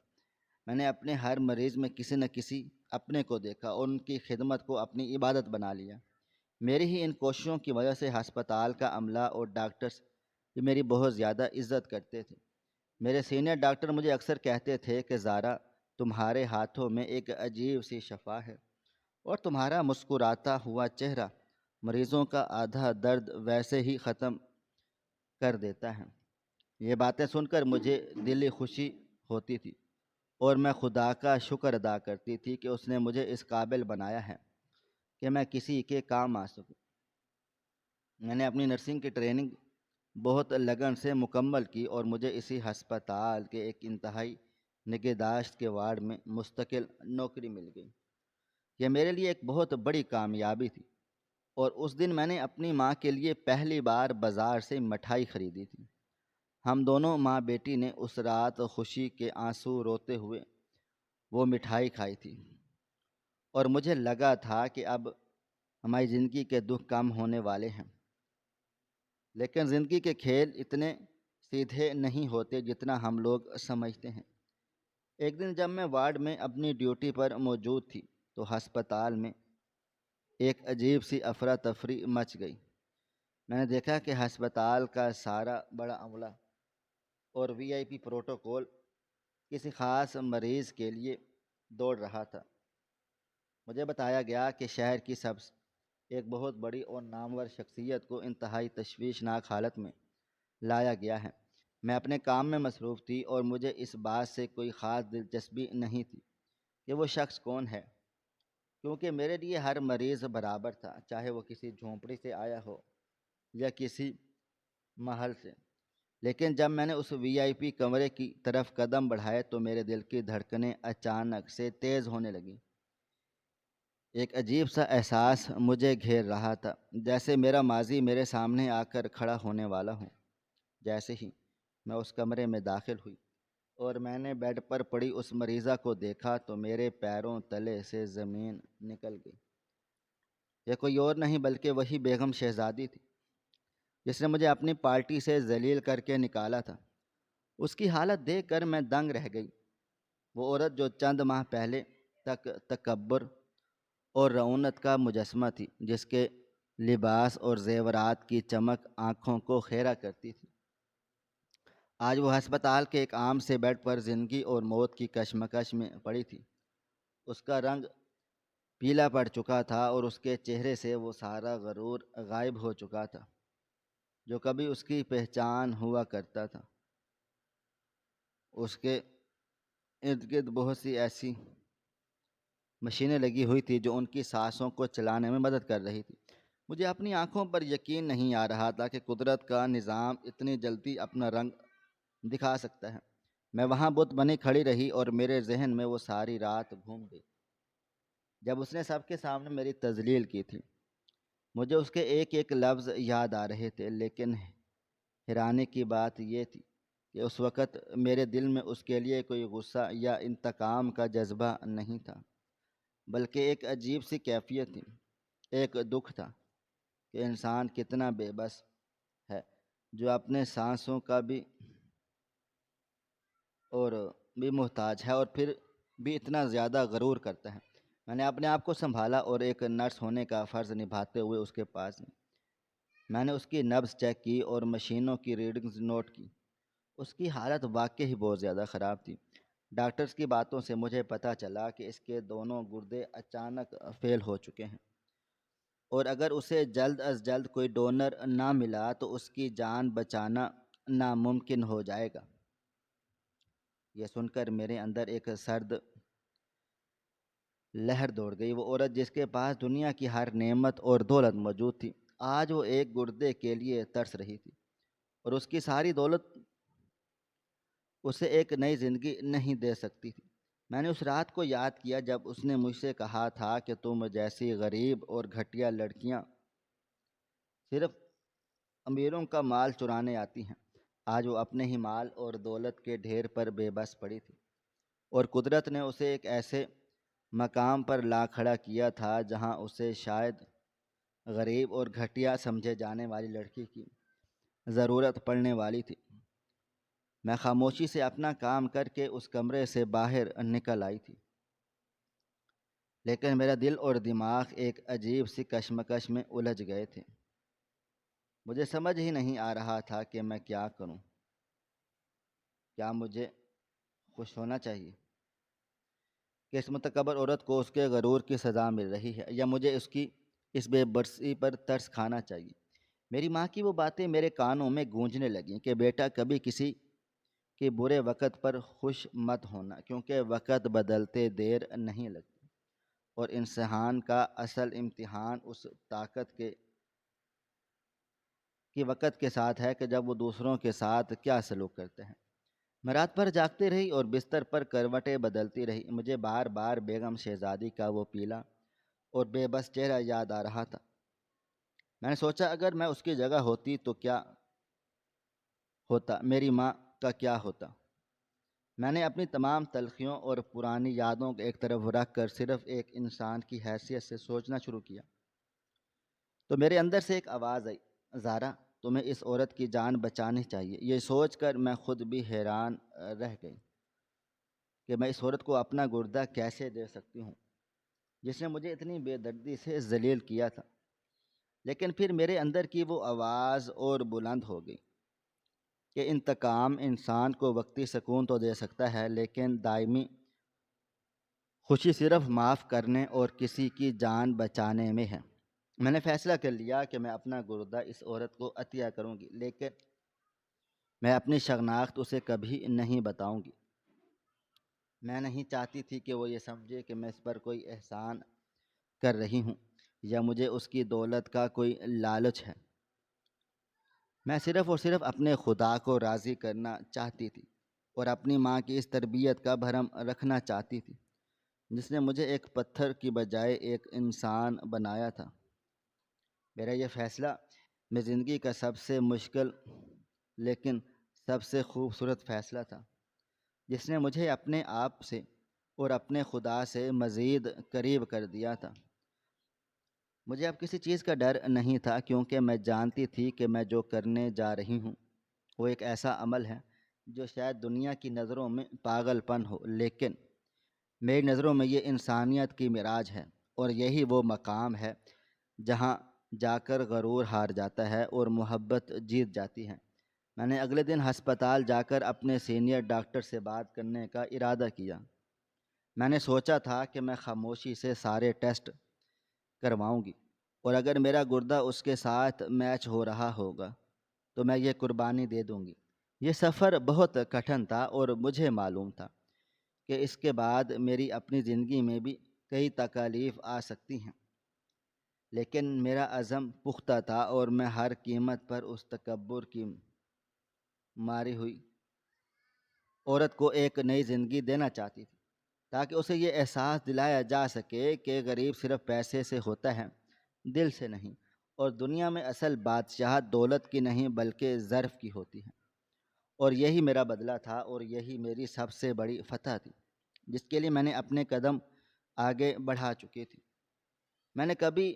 میں نے اپنے ہر مریض میں کسی نہ کسی اپنے کو دیکھا اور ان کی خدمت کو اپنی عبادت بنا لیا۔ میری ہی ان کوششوں کی وجہ سے ہسپتال کا عملہ اور ڈاکٹرز بھی میری بہت زیادہ عزت کرتے تھے۔ میرے سینئر ڈاکٹر مجھے اکثر کہتے تھے کہ زارا، تمہارے ہاتھوں میں ایک عجیب سی شفا ہے، اور تمہارا مسکراتا ہوا چہرہ مریضوں کا آدھا درد ویسے ہی ختم کر دیتا ہے۔ یہ باتیں سن کر مجھے دلی خوشی ہوتی تھی، اور میں خدا کا شکر ادا کرتی تھی کہ اس نے مجھے اس قابل بنایا ہے کہ میں کسی کے کام آ سکوں۔ میں نے اپنی نرسنگ کی ٹریننگ بہت لگن سے مکمل کی، اور مجھے اسی ہسپتال کے ایک انتہائی نگہداشت کے وارڈ میں مستقل نوکری مل گئی۔ یہ میرے لیے ایک بہت بڑی کامیابی تھی، اور اس دن میں نے اپنی ماں کے لیے پہلی بار بازار سے مٹھائی خریدی تھی۔ ہم دونوں ماں بیٹی نے اس رات خوشی کے آنسو روتے ہوئے وہ مٹھائی کھائی تھی، اور مجھے لگا تھا کہ اب ہماری زندگی کے دکھ کم ہونے والے ہیں۔ لیکن زندگی کے کھیل اتنے سیدھے نہیں ہوتے جتنا ہم لوگ سمجھتے ہیں۔ ایک دن جب میں وارڈ میں اپنی ڈیوٹی پر موجود تھی تو ہسپتال میں ایک عجیب سی افراتفری مچ گئی۔ میں نے دیکھا کہ ہسپتال کا سارا بڑا عملہ اور وی آئی پی پروٹوکول کسی خاص مریض کے لیے دوڑ رہا تھا۔ مجھے بتایا گیا کہ شہر کی ایک بہت بڑی اور نامور شخصیت کو انتہائی تشویشناک حالت میں لایا گیا ہے۔ میں اپنے کام میں مصروف تھی، اور مجھے اس بات سے کوئی خاص دلچسپی نہیں تھی کہ وہ شخص کون ہے، کیونکہ میرے لیے ہر مریض برابر تھا، چاہے وہ کسی جھونپڑی سے آیا ہو یا کسی محل سے۔ لیکن جب میں نے اس وی آئی پی کمرے کی طرف قدم بڑھائے تو میرے دل کی دھڑکنیں اچانک سے تیز ہونے لگیں۔ ایک عجیب سا احساس مجھے گھیر رہا تھا، جیسے میرا ماضی میرے سامنے آ کر کھڑا ہونے والا ہوں۔ جیسے ہی میں اس کمرے میں داخل ہوئی اور میں نے بیڈ پر پڑی اس مریضہ کو دیکھا تو میرے پیروں تلے سے زمین نکل گئی۔ یہ کوئی اور نہیں بلکہ وہی بیگم شہزادی تھی جس نے مجھے اپنی پارٹی سے ذلیل کر کے نکالا تھا۔ اس کی حالت دیکھ کر میں دنگ رہ گئی۔ وہ عورت جو چند ماہ پہلے تک تکبر اور رعونت کا مجسمہ تھی، جس کے لباس اور زیورات کی چمک آنکھوں کو خیرہ کرتی تھی، آج وہ ہسپتال کے ایک عام سے بیڈ پر زندگی اور موت کی کشمکش میں پڑی تھی۔ اس کا رنگ پیلا پڑ چکا تھا، اور اس کے چہرے سے وہ سارا غرور غائب ہو چکا تھا جو کبھی اس کی پہچان ہوا کرتا تھا۔ اس کے ارد گرد بہت سی ایسی مشینیں لگی ہوئی تھی جو ان کی سانسوں کو چلانے میں مدد کر رہی تھی۔ مجھے اپنی آنکھوں پر یقین نہیں آ رہا تھا کہ قدرت کا نظام اتنی جلدی اپنا رنگ دکھا سکتا ہے۔ میں وہاں بت بنی کھڑی رہی، اور میرے ذہن میں وہ ساری رات گھوم گئی جب اس نے سب کے سامنے میری تذلیل کی تھی۔ مجھے اس کے ایک ایک لفظ یاد آ رہے تھے، لیکن حیرانی کی بات یہ تھی کہ اس وقت میرے دل میں اس کے لیے کوئی غصہ یا انتقام کا جذبہ نہیں تھا، بلکہ ایک عجیب سی کیفیت تھی۔ ایک دکھ تھا کہ انسان کتنا بے بس ہے، جو اپنے سانسوں کا بھی اور بھی محتاج ہے اور پھر بھی اتنا زیادہ غرور کرتا ہے۔ میں نے اپنے آپ کو سنبھالا اور ایک نرس ہونے کا فرض نبھاتے ہوئے اس کے پاس گیا۔ میں نے اس کی نبض چیک کی اور مشینوں کی ریڈنگز نوٹ کی۔ اس کی حالت واقعی بہت زیادہ خراب تھی۔ ڈاکٹرز کی باتوں سے مجھے پتہ چلا کہ اس کے دونوں گردے اچانک فیل ہو چکے ہیں، اور اگر اسے جلد از جلد کوئی ڈونر نہ ملا تو اس کی جان بچانا ناممکن ہو جائے گا۔ یہ سن کر میرے اندر ایک سرد لہر دوڑ گئی۔ وہ عورت جس کے پاس دنیا کی ہر نعمت اور دولت موجود تھی، آج وہ ایک گردے کے لیے ترس رہی تھی، اور اس کی ساری دولت اسے ایک نئی زندگی نہیں دے سکتی تھی۔ میں نے اس رات کو یاد کیا جب اس نے مجھ سے کہا تھا کہ تم جیسی غریب اور گھٹیا لڑکیاں صرف امیروں کا مال چرانے آتی ہیں۔ آج وہ اپنے ہی مال اور دولت کے ڈھیر پر بے بس پڑی تھی، اور قدرت نے اسے ایک ایسے مقام پر لا کھڑا کیا تھا جہاں اسے شاید غریب اور گھٹیا سمجھے جانے والی لڑکی کی ضرورت پڑنے والی تھی۔ میں خاموشی سے اپنا کام کر کے اس کمرے سے باہر نکل آئی تھی، لیکن میرا دل اور دماغ ایک عجیب سی کشمکش میں الجھ گئے تھے۔ مجھے سمجھ ہی نہیں آ رہا تھا کہ میں کیا کروں۔ کیا مجھے خوش ہونا چاہیے کہ اس متکبر عورت کو اس کے غرور کی سزا مل رہی ہے، یا مجھے اس کی اس بے برسی پر ترس کھانا چاہیے؟ میری ماں کی وہ باتیں میرے کانوں میں گونجنے لگیں کہ بیٹا، کبھی کسی کے برے وقت پر خوش مت ہونا، کیونکہ وقت بدلتے دیر نہیں لگتی، اور انسان کا اصل امتحان اس طاقت کی وقت کے ساتھ ہے کہ جب وہ دوسروں کے ساتھ کیا سلوک کرتے ہیں۔ میں رات بھر جاگتی رہی اور بستر پر کروٹیں بدلتی رہی۔ مجھے بار بار بیگم شہزادی کا وہ پیلا اور بے بس چہرہ یاد آ رہا تھا۔ میں نے سوچا اگر میں اس کی جگہ ہوتی تو کیا ہوتا، میری ماں کا کیا ہوتا۔ میں نے اپنی تمام تلخیوں اور پرانی یادوں کو ایک طرف رکھ کر صرف ایک انسان کی حیثیت سے سوچنا شروع کیا، تو میرے اندر سے ایک آواز آئی، زارا، تمہیں اس عورت کی جان بچانی چاہیے۔ یہ سوچ کر میں خود بھی حیران رہ گئی کہ میں اس عورت کو اپنا گردہ کیسے دے سکتی ہوں جس نے مجھے اتنی بے دردی سے ذلیل کیا تھا۔ لیکن پھر میرے اندر کی وہ آواز اور بلند ہو گئی کہ انتقام انسان کو وقتی سکون تو دے سکتا ہے، لیکن دائمی خوشی صرف معاف کرنے اور کسی کی جان بچانے میں ہے۔ میں نے فیصلہ کر لیا کہ میں اپنا گردہ اس عورت کو عطیہ کروں گی، لیکن میں اپنی شناخت اسے کبھی نہیں بتاؤں گی۔ میں نہیں چاہتی تھی کہ وہ یہ سمجھے کہ میں اس پر کوئی احسان کر رہی ہوں یا مجھے اس کی دولت کا کوئی لالچ ہے۔ میں صرف اور صرف اپنے خدا کو راضی کرنا چاہتی تھی اور اپنی ماں کی اس تربیت کا بھرم رکھنا چاہتی تھی جس نے مجھے ایک پتھر کی بجائے ایک انسان بنایا تھا۔ میرا یہ فیصلہ میں زندگی کا سب سے مشکل لیکن سب سے خوبصورت فیصلہ تھا، جس نے مجھے اپنے آپ سے اور اپنے خدا سے مزید قریب کر دیا تھا۔ مجھے اب کسی چیز کا ڈر نہیں تھا، کیونکہ میں جانتی تھی کہ میں جو کرنے جا رہی ہوں وہ ایک ایسا عمل ہے جو شاید دنیا کی نظروں میں پاگل پن ہو، لیکن میری نظروں میں یہ انسانیت کی معراج ہے، اور یہی وہ مقام ہے جہاں جا کر غرور ہار جاتا ہے اور محبت جیت جاتی ہے۔ میں نے اگلے دن ہسپتال جا کر اپنے سینئر ڈاکٹر سے بات کرنے کا ارادہ کیا۔ میں نے سوچا تھا کہ میں خاموشی سے سارے ٹیسٹ کرواؤں گی، اور اگر میرا گردہ اس کے ساتھ میچ ہو رہا ہوگا تو میں یہ قربانی دے دوں گی۔ یہ سفر بہت کٹھن تھا، اور مجھے معلوم تھا کہ اس کے بعد میری اپنی زندگی میں بھی کئی تکالیف آ سکتی ہیں، لیکن میرا عزم پختہ تھا اور میں ہر قیمت پر اس تکبر کی ماری ہوئی عورت کو ایک نئی زندگی دینا چاہتی تھی، تاکہ اسے یہ احساس دلایا جا سکے کہ غریب صرف پیسے سے ہوتا ہے، دل سے نہیں، اور دنیا میں اصل بادشاہت دولت کی نہیں بلکہ ظرف کی ہوتی ہے۔ اور یہی میرا بدلہ تھا، اور یہی میری سب سے بڑی فتح تھی جس کے لیے میں نے اپنے قدم آگے بڑھا چکی تھی۔ میں نے کبھی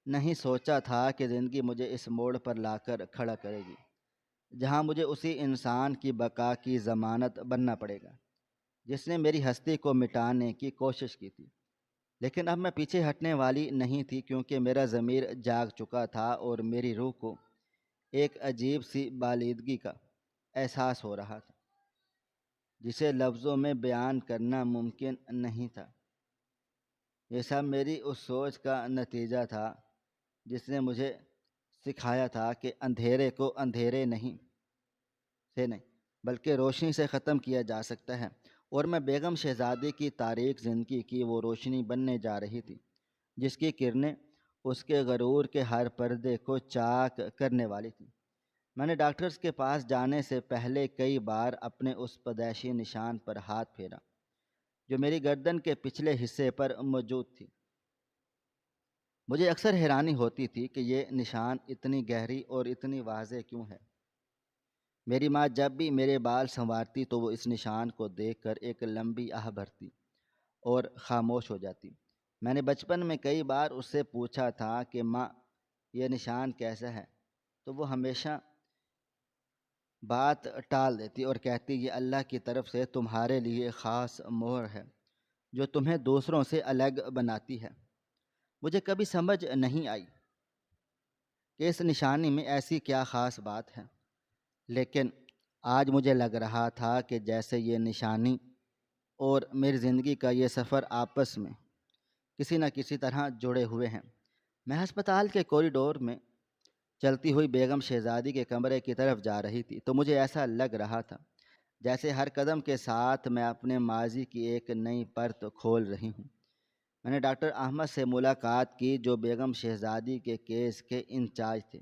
نہیں سوچا تھا کہ زندگی مجھے اس موڑ پر لا کر کھڑا کرے گی جہاں مجھے اسی انسان کی بقا کی ضمانت بننا پڑے گا جس نے میری ہستی کو مٹانے کی کوشش کی تھی، لیکن اب میں پیچھے ہٹنے والی نہیں تھی، کیونکہ میرا ضمیر جاگ چکا تھا اور میری روح کو ایک عجیب سی بالیدگی کا احساس ہو رہا تھا جسے لفظوں میں بیان کرنا ممکن نہیں تھا۔ یہ سب میری اس سوچ کا نتیجہ تھا جس نے مجھے سکھایا تھا کہ اندھیرے کو اندھیرے نہیں بلکہ روشنی سے ختم کیا جا سکتا ہے، اور میں بیگم شہزادی کی تاریک زندگی کی وہ روشنی بننے جا رہی تھی جس کی کرنیں اس کے غرور کے ہر پردے کو چاک کرنے والی تھیں۔ میں نے ڈاکٹرز کے پاس جانے سے پہلے کئی بار اپنے اس پیدائشی نشان پر ہاتھ پھیرا جو میری گردن کے پچھلے حصے پر موجود تھی۔ مجھے اکثر حیرانی ہوتی تھی کہ یہ نشان اتنی گہری اور اتنی واضح کیوں ہے۔ میری ماں جب بھی میرے بال سنوارتی تو وہ اس نشان کو دیکھ کر ایک لمبی آہ بھرتی اور خاموش ہو جاتی۔ میں نے بچپن میں کئی بار اس سے پوچھا تھا کہ ماں، یہ نشان کیسا ہے، تو وہ ہمیشہ بات ٹال دیتی اور کہتی یہ اللہ کی طرف سے تمہارے لیے خاص مہر ہے جو تمہیں دوسروں سے الگ بناتی ہے۔ مجھے کبھی سمجھ نہیں آئی کہ اس نشانی میں ایسی کیا خاص بات ہے، لیکن آج مجھے لگ رہا تھا کہ جیسے یہ نشانی اور میری زندگی کا یہ سفر آپس میں کسی نہ کسی طرح جڑے ہوئے ہیں۔ میں ہسپتال کے کوریڈور میں چلتی ہوئی بیگم شہزادی کے کمرے کی طرف جا رہی تھی تو مجھے ایسا لگ رہا تھا جیسے ہر قدم کے ساتھ میں اپنے ماضی کی ایک نئی پرت کھول رہی ہوں۔ میں نے ڈاکٹر احمد سے ملاقات کی جو بیگم شہزادی کے کیس کے انچارج تھے۔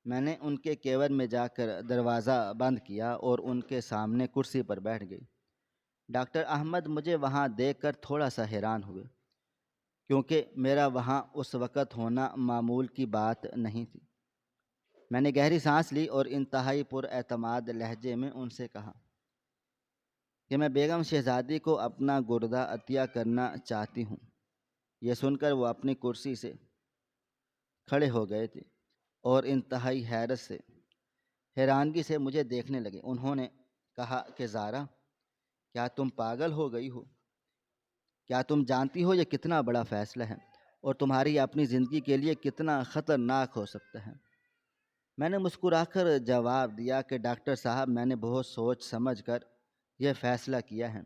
میں نے ان کے کیبن میں جا کر دروازہ بند کیا اور ان کے سامنے کرسی پر بیٹھ گئی۔ ڈاکٹر احمد مجھے وہاں دیکھ کر تھوڑا سا حیران ہوئے، کیونکہ میرا وہاں اس وقت ہونا معمول کی بات نہیں تھی۔ میں نے گہری سانس لی اور انتہائی پر اعتماد لہجے میں ان سے کہا کہ میں بیگم شہزادی کو اپنا گردہ عطیہ کرنا چاہتی ہوں۔ یہ سن کر وہ اپنی کرسی سے کھڑے ہو گئے تھے اور انتہائی حیرانگی سے مجھے دیکھنے لگے۔ انہوں نے کہا کہ زارا، کیا تم پاگل ہو گئی ہو؟ کیا تم جانتی ہو یہ کتنا بڑا فیصلہ ہے اور تمہاری اپنی زندگی کے لیے کتنا خطرناک ہو سکتا ہے؟ میں نے مسکرا کر جواب دیا کہ ڈاکٹر صاحب، میں نے بہت سوچ سمجھ کر یہ فیصلہ کیا ہے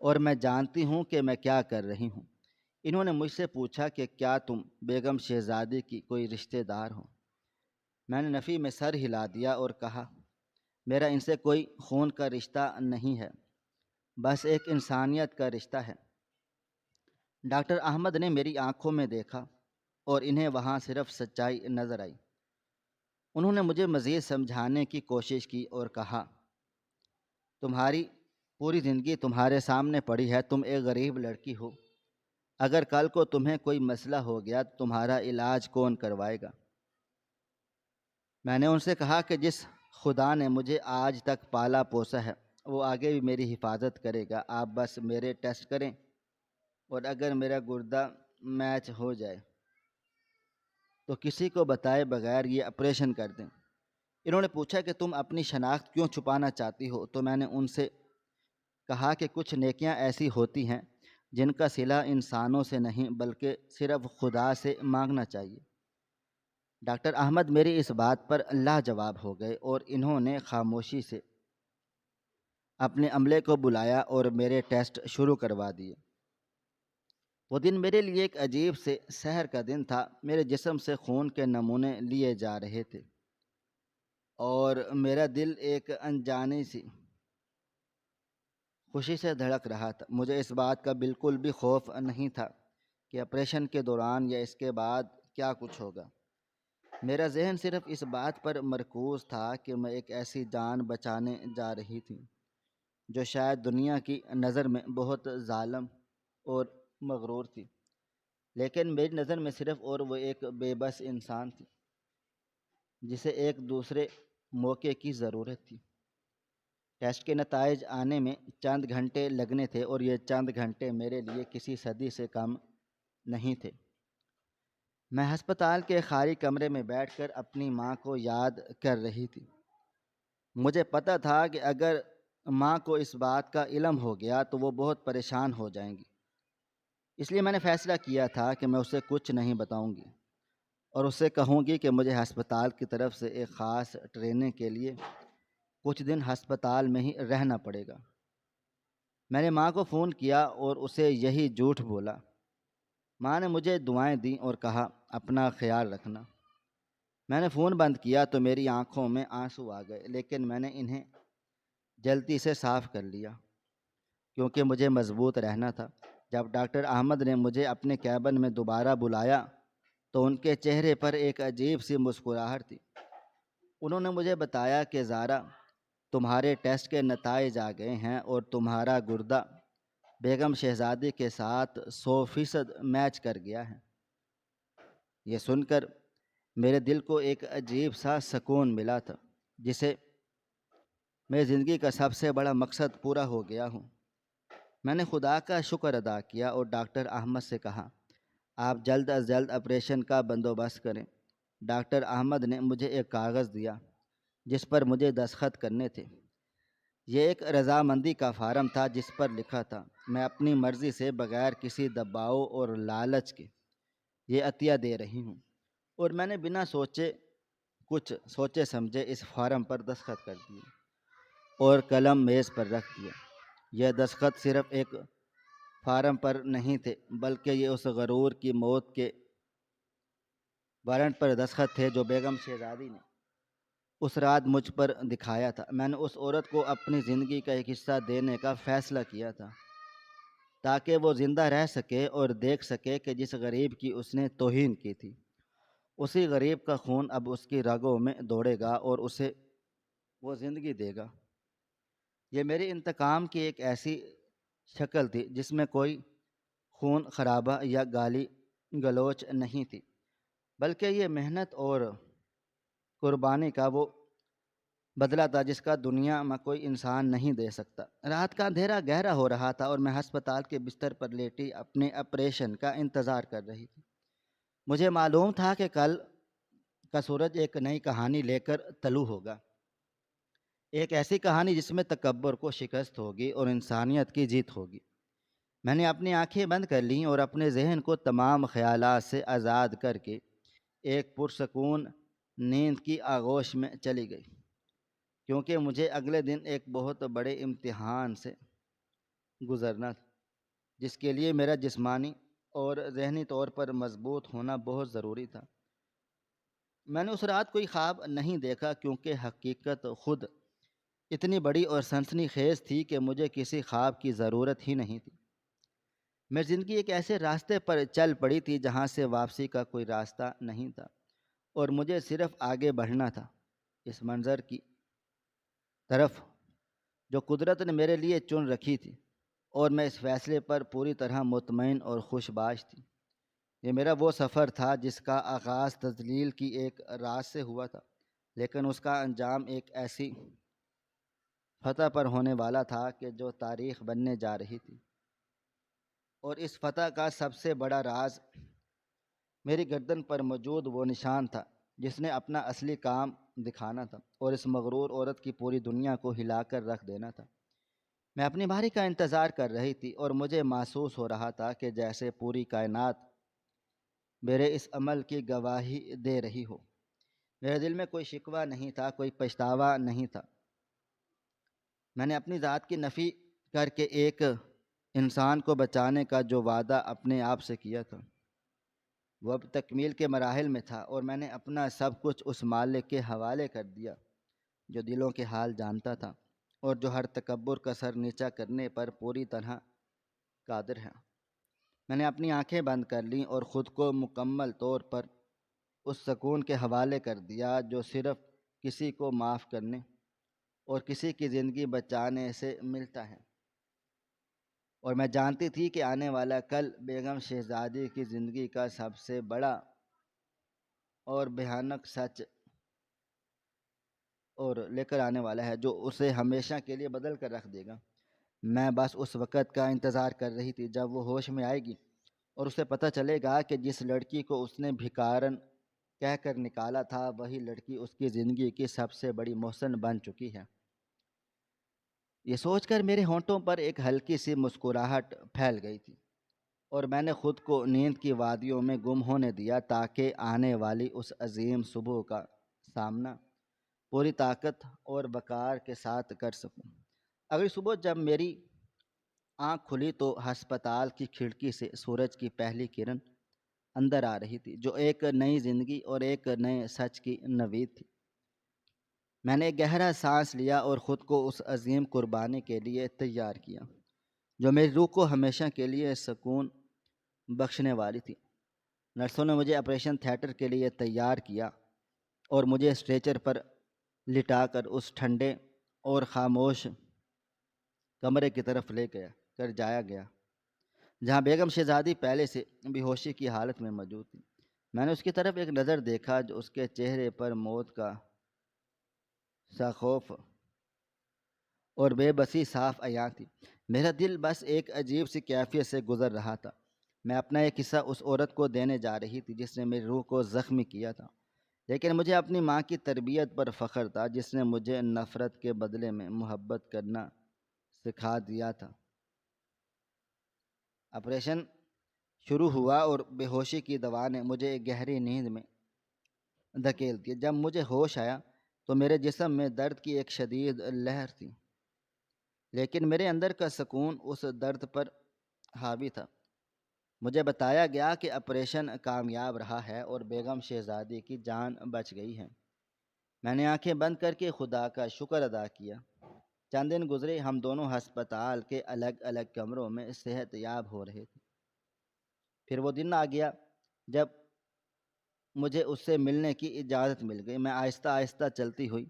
اور میں جانتی ہوں کہ میں کیا کر رہی ہوں۔ انہوں نے مجھ سے پوچھا کہ کیا تم بیگم شہزادی کی کوئی رشتہ دار ہو؟ میں نے نفی میں سر ہلا دیا اور کہا میرا ان سے کوئی خون کا رشتہ نہیں ہے، بس ایک انسانیت کا رشتہ ہے۔ ڈاکٹر احمد نے میری آنکھوں میں دیکھا اور انہیں وہاں صرف سچائی نظر آئی۔ انہوں نے مجھے مزید سمجھانے کی کوشش کی اور کہا تمہاری پوری زندگی تمہارے سامنے پڑی ہے، تم ایک غریب لڑکی ہو، اگر کل کو تمہیں کوئی مسئلہ ہو گیا تو تمہارا علاج کون کروائے گا؟ میں نے ان سے کہا کہ جس خدا نے مجھے آج تک پالا پوسا ہے وہ آگے بھی میری حفاظت کرے گا۔ آپ بس میرے ٹیسٹ کریں اور اگر میرا گردہ میچ ہو جائے تو کسی کو بتائے بغیر یہ آپریشن کر دیں۔ انہوں نے پوچھا کہ تم اپنی شناخت کیوں چھپانا چاہتی ہو؟ تو میں نے ان سے کہا کہ کچھ نیکیاں ایسی ہوتی ہیں جن کا صلہ انسانوں سے نہیں بلکہ صرف خدا سے مانگنا چاہیے۔ ڈاکٹر احمد میری اس بات پر لاجواب ہو گئے اور انہوں نے خاموشی سے اپنے عملے کو بلایا اور میرے ٹیسٹ شروع کروا دیے۔ وہ دن میرے لیے ایک عجیب سے سحر کا دن تھا۔ میرے جسم سے خون کے نمونے لیے جا رہے تھے اور میرا دل ایک انجانی سی خوشی سے دھڑک رہا تھا۔ مجھے اس بات کا بالکل بھی خوف نہیں تھا کہ آپریشن کے دوران یا اس کے بعد کیا کچھ ہوگا۔ میرا ذہن صرف اس بات پر مرکوز تھا کہ میں ایک ایسی جان بچانے جا رہی تھی جو شاید دنیا کی نظر میں بہت ظالم اور مغرور تھی، لیکن میری نظر میں صرف اور وہ ایک بے بس انسان تھی جسے ایک دوسرے موقع کی ضرورت تھی۔ ٹیسٹ کے نتائج آنے میں چند گھنٹے لگنے تھے اور یہ چند گھنٹے میرے لیے کسی صدی سے کم نہیں تھے۔ میں ہسپتال کے خالی کمرے میں بیٹھ کر اپنی ماں کو یاد کر رہی تھی۔ مجھے پتہ تھا کہ اگر ماں کو اس بات کا علم ہو گیا تو وہ بہت پریشان ہو جائیں گی، اس لیے میں نے فیصلہ کیا تھا کہ میں اسے کچھ نہیں بتاؤں گی اور اسے کہوں گی کہ مجھے ہسپتال کی طرف سے ایک خاص ٹریننگ کے لیے کچھ دن ہسپتال میں ہی رہنا پڑے گا۔ میں نے ماں کو فون کیا اور اسے یہی جھوٹ بولا۔ ماں نے مجھے دعائیں دیں اور کہا اپنا خیال رکھنا۔ میں نے فون بند کیا تو میری آنکھوں میں آنسو آ گئے، لیکن میں نے انہیں جلدی سے صاف کر لیا کیونکہ مجھے مضبوط رہنا تھا۔ جب ڈاکٹر احمد نے مجھے اپنے کیبن میں دوبارہ بلایا تو ان کے چہرے پر ایک عجیب سی مسکراہٹ تھی۔ انہوں نے مجھے بتایا کہ زارا، تمہارے ٹیسٹ کے نتائج آ گئے ہیں اور تمہارا گردہ بیگم شہزادی کے ساتھ 100% میچ کر گیا ہے۔ یہ سن کر میرے دل کو ایک عجیب سا سکون ملا تھا، جسے میری زندگی کا سب سے بڑا مقصد پورا ہو گیا ہوں۔ میں نے خدا کا شکر ادا کیا اور ڈاکٹر احمد سے کہا آپ جلد از جلد آپریشن کا بندوبست کریں۔ ڈاکٹر احمد نے مجھے ایک کاغذ دیا جس پر مجھے دستخط کرنے تھے۔ یہ ایک رضامندی کا فارم تھا جس پر لکھا تھا میں اپنی مرضی سے بغیر کسی دباؤ اور لالچ کے یہ عطیہ دے رہی ہوں، اور میں نے بنا سوچے سمجھے اس فارم پر دستخط کر دیے اور قلم میز پر رکھ دیا۔ یہ دستخط صرف ایک فارم پر نہیں تھے، بلکہ یہ اس غرور کی موت کے وارنٹ پر دستخط تھے جو بیگم شہزادی نے اس رات مجھ پر دکھایا تھا۔ میں نے اس عورت کو اپنی زندگی کا ایک حصہ دینے کا فیصلہ کیا تھا تاکہ وہ زندہ رہ سکے اور دیکھ سکے کہ جس غریب کی اس نے توہین کی تھی، اسی غریب کا خون اب اس کی رگوں میں دوڑے گا اور اسے وہ زندگی دے گا۔ یہ میرے انتقام کی ایک ایسی شکل تھی جس میں کوئی خون خرابہ یا گالی گلوچ نہیں تھی، بلکہ یہ محنت اور قربانی کا وہ بدلہ تھا جس کا دنیا میں کوئی انسان نہیں دے سکتا۔ رات کا اندھیرا گہرا ہو رہا تھا اور میں ہسپتال کے بستر پر لیٹی اپنے آپریشن کا انتظار کر رہی تھی۔ مجھے معلوم تھا کہ کل کا سورج ایک نئی کہانی لے کر طلوع ہوگا، ایک ایسی کہانی جس میں تکبر کو شکست ہوگی اور انسانیت کی جیت ہوگی۔ میں نے اپنی آنکھیں بند کر لیں اور اپنے ذہن کو تمام خیالات سے آزاد کر کے ایک پرسکون نیند کی آغوش میں چلی گئی، کیونکہ مجھے اگلے دن ایک بہت بڑے امتحان سے گزرنا تھا جس کے لیے میرا جسمانی اور ذہنی طور پر مضبوط ہونا بہت ضروری تھا۔ میں نے اس رات کوئی خواب نہیں دیکھا کیونکہ حقیقت خود اتنی بڑی اور سنسنی خیز تھی کہ مجھے کسی خواب کی ضرورت ہی نہیں تھی۔ میری زندگی ایک ایسے راستے پر چل پڑی تھی جہاں سے واپسی کا کوئی راستہ نہیں تھا اور مجھے صرف آگے بڑھنا تھا، اس منظر کی طرف جو قدرت نے میرے لیے چن رکھی تھی، اور میں اس فیصلے پر پوری طرح مطمئن اور خوش باش تھی۔ یہ میرا وہ سفر تھا جس کا آغاز تذلیل کی ایک راز سے ہوا تھا، لیکن اس کا انجام ایک ایسی فتح پر ہونے والا تھا کہ جو تاریخ بننے جا رہی تھی۔ اور اس فتح کا سب سے بڑا راز میری گردن پر موجود وہ نشان تھا جس نے اپنا اصلی کام دکھانا تھا اور اس مغرور عورت کی پوری دنیا کو ہلا کر رکھ دینا تھا۔ میں اپنی باری کا انتظار کر رہی تھی اور مجھے محسوس ہو رہا تھا کہ جیسے پوری کائنات میرے اس عمل کی گواہی دے رہی ہو۔ میرے دل میں کوئی شکوہ نہیں تھا، کوئی پچھتاوا نہیں تھا۔ میں نے اپنی ذات کی نفی کر کے ایک انسان کو بچانے کا جو وعدہ اپنے آپ سے کیا تھا وہ اب تکمیل کے مراحل میں تھا، اور میں نے اپنا سب کچھ اس مالک کے حوالے کر دیا جو دلوں کے حال جانتا تھا اور جو ہر تکبر کا سر نیچا کرنے پر پوری طرح قادر ہے۔ میں نے اپنی آنکھیں بند کر لیں اور خود کو مکمل طور پر اس سکون کے حوالے کر دیا جو صرف کسی کو معاف کرنے اور کسی کی زندگی بچانے سے ملتا ہے۔ اور میں جانتی تھی کہ آنے والا کل بیگم شہزادی کی زندگی کا سب سے بڑا اور بھیانک سچ اور لے کر آنے والا ہے جو اسے ہمیشہ کے لیے بدل کر رکھ دے گا۔ میں بس اس وقت کا انتظار کر رہی تھی جب وہ ہوش میں آئے گی اور اسے پتہ چلے گا کہ جس لڑکی کو اس نے بھکارن کہہ کر نکالا تھا وہی لڑکی اس کی زندگی کی سب سے بڑی محسن بن چکی ہے۔ یہ سوچ کر میرے ہونٹوں پر ایک ہلکی سی مسکراہٹ پھیل گئی تھی، اور میں نے خود کو نیند کی وادیوں میں گم ہونے دیا تاکہ آنے والی اس عظیم صبح کا سامنا پوری طاقت اور وقار کے ساتھ کر سکوں۔ اگلی صبح جب میری آنکھ کھلی تو ہسپتال کی کھڑکی سے سورج کی پہلی کرن اندر آ رہی تھی، جو ایک نئی زندگی اور ایک نئے سچ کی نوید تھی۔ میں نے ایک گہرا سانس لیا اور خود کو اس عظیم قربانی کے لیے تیار کیا جو میری روح کو ہمیشہ کے لیے سکون بخشنے والی تھی۔ نرسوں نے مجھے آپریشن تھیٹر کے لیے تیار کیا اور مجھے اسٹریچر پر لٹا کر اس ٹھنڈے اور خاموش کمرے کی طرف لے جایا گیا، جہاں بیگم شہزادی پہلے سے بے ہوشی کی حالت میں موجود تھی۔ میں نے اس کی طرف ایک نظر دیکھا جو اس کے چہرے پر موت کا سا خوف اور بے بسی صاف عیاں تھی۔ میرا دل بس ایک عجیب سی کیفیت سے گزر رہا تھا۔ میں اپنا ایک حصہ اس عورت کو دینے جا رہی تھی جس نے میری روح کو زخمی کیا تھا، لیکن مجھے اپنی ماں کی تربیت پر فخر تھا جس نے مجھے نفرت کے بدلے میں محبت کرنا سکھا دیا تھا۔ آپریشن شروع ہوا اور بے ہوشی کی دوا نے مجھے ایک گہری نیند میں دھکیل دیا۔ جب مجھے ہوش آیا تو میرے جسم میں درد کی ایک شدید لہر تھی، لیکن میرے اندر کا سکون اس درد پر حاوی تھا۔ مجھے بتایا گیا کہ آپریشن کامیاب رہا ہے اور بیگم شہزادی کی جان بچ گئی ہے۔ میں نے آنکھیں بند کر کے خدا کا شکر ادا کیا۔ چند دن گزرے، ہم دونوں ہسپتال کے الگ الگ کمروں میں صحت یاب ہو رہے تھے۔ پھر وہ دن آ گیا جب مجھے اس سے ملنے کی اجازت مل گئی۔ میں آہستہ آہستہ چلتی ہوئی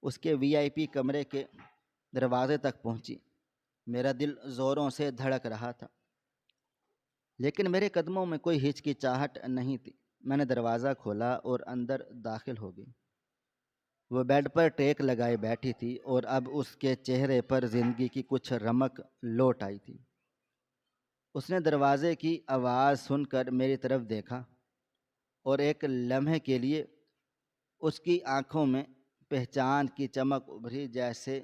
اس کے VIP کمرے کے دروازے تک پہنچی۔ میرا دل زوروں سے دھڑک رہا تھا، لیکن میرے قدموں میں کوئی ہچکچاہٹ نہیں تھی۔ میں نے دروازہ کھولا اور اندر داخل ہو گئی۔ وہ بیڈ پر ٹیک لگائے بیٹھی تھی اور اب اس کے چہرے پر زندگی کی کچھ رمق لوٹ آئی تھی۔ اس نے دروازے کی آواز سن کر میری طرف دیکھا اور ایک لمحے کے لیے اس کی آنکھوں میں پہچان کی چمک ابھری، جیسے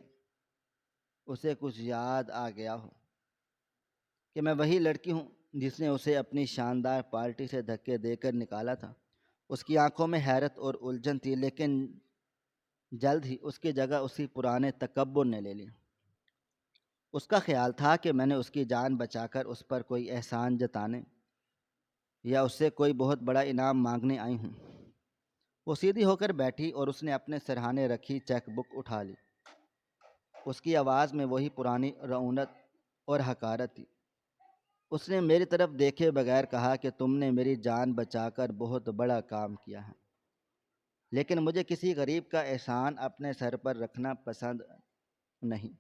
اسے کچھ یاد آ گیا ہو کہ میں وہی لڑکی ہوں جس نے اسے اپنی شاندار پارٹی سے دھکے دے کر نکالا تھا۔ اس کی آنکھوں میں حیرت اور الجھن تھی، لیکن جلد ہی اس کی جگہ اسی پرانے تکبر نے لے لی۔ اس کا خیال تھا کہ میں نے اس کی جان بچا کر اس پر کوئی احسان جتانے یا اس سے کوئی بہت بڑا انعام مانگنے آئی ہوں۔ وہ سیدھی ہو کر بیٹھی اور اس نے اپنے سرہانے رکھی چیک بک اٹھا لی۔ اس کی آواز میں وہی پرانی رعونت اور حقارت تھی۔ اس نے میری طرف دیکھے بغیر کہا کہ تم نے میری جان بچا کر بہت بڑا کام کیا ہے، لیکن مجھے کسی غریب کا احسان اپنے سر پر رکھنا پسند نہیں۔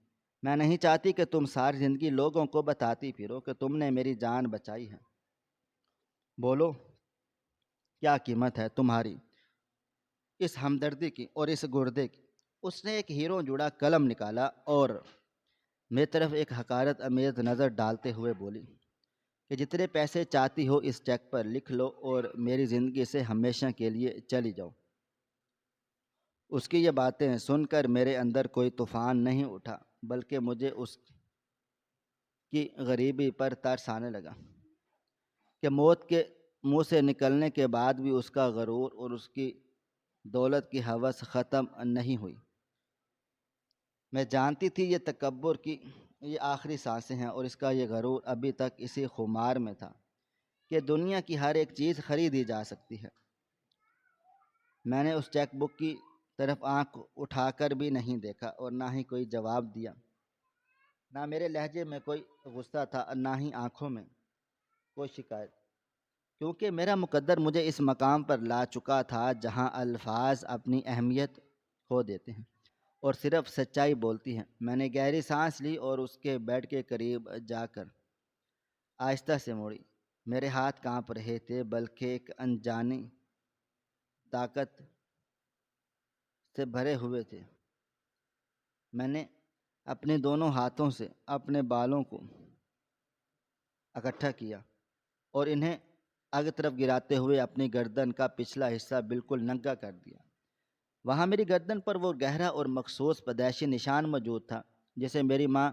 میں نہیں چاہتی کہ تم ساری زندگی لوگوں کو بتاتی پھرو کہ تم نے میری جان بچائی ہے۔ بولو، کیا قیمت ہے تمہاری اس ہمدردی کی اور اس گردے کی؟ اس نے ایک ہیروں جڑا قلم نکالا اور میری طرف ایک حقارت امیز نظر ڈالتے ہوئے بولی کہ جتنے پیسے چاہتی ہو اس چیک پر لکھ لو اور میری زندگی سے ہمیشہ کے لیے چلی جاؤ۔ اس کی یہ باتیں سن کر میرے اندر کوئی طوفان نہیں اٹھا، بلکہ مجھے اس کی غریبی پر ترس آنے لگا کہ موت کے منہ سے نکلنے کے بعد بھی اس کا غرور اور اس کی دولت کی ہوس ختم نہیں ہوئی۔ میں جانتی تھی یہ تکبر کی یہ آخری سانسیں ہیں، اور اس کا یہ غرور ابھی تک اسی خمار میں تھا کہ دنیا کی ہر ایک چیز خریدی جا سکتی ہے۔ میں نے اس چیک بک کی طرف آنکھ اٹھا کر بھی نہیں دیکھا اور نہ ہی کوئی جواب دیا۔ نہ میرے لہجے میں کوئی غصہ تھا اور نہ ہی آنکھوں میں کوئی شکایت، کیونکہ میرا مقدر مجھے اس مقام پر لا چکا تھا جہاں الفاظ اپنی اہمیت کھو دیتے ہیں اور صرف سچائی بولتی ہے۔ میں نے گہری سانس لی اور اس کے بیڈ کے قریب جا کر آہستہ سے موڑی۔ میرے ہاتھ کانپ رہے تھے، بلکہ ایک انجانی طاقت سے بھرے ہوئے تھے۔ میں نے اپنے دونوں ہاتھوں سے اپنے بالوں کو اکٹھا کیا اور انہیں آگے طرف گراتے ہوئے اپنی گردن کا پچھلا حصہ بالکل ننگا کر دیا۔ وہاں میری گردن پر وہ گہرا اور مخصوص پیدائشی نشان موجود تھا جسے میری ماں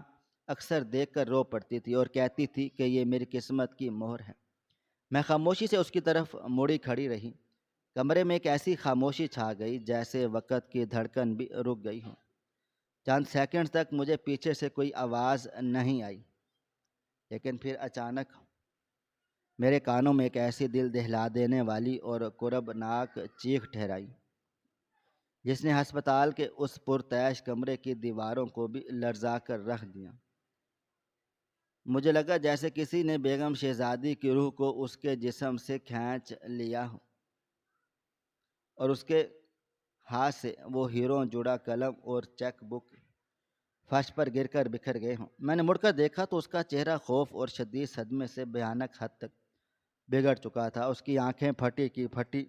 اکثر دیکھ کر رو پڑتی تھی اور کہتی تھی کہ یہ میری قسمت کی مہر ہے۔ میں خاموشی سے اس کی طرف مڑی کھڑی رہی۔ کمرے میں ایک ایسی خاموشی چھا گئی جیسے وقت کی دھڑکن بھی رک گئی ہو۔ چند سیکنڈ تک مجھے پیچھے سے کوئی آواز نہیں آئی، لیکن پھر اچانک میرے کانوں میں ایک ایسی دل دہلا دینے والی اور کربناک چیخ ٹھہرائی جس نے ہسپتال کے اس پرتعیش کمرے کی دیواروں کو بھی لرزا کر رکھ دیا۔ مجھے لگا جیسے کسی نے بیگم شہزادی کی روح کو اس کے جسم سے کھینچ لیا ہو اور اس کے ہاتھ سے وہ ہیروں جڑا قلم اور چیک بک فرش پر گر کر بکھر گئے ہوں۔ میں نے مڑ کر دیکھا تو اس کا چہرہ خوف اور شدید صدمے سے بھیانک حد تک بگڑ چکا تھا۔ اس کی آنکھیں پھٹی کی پھٹی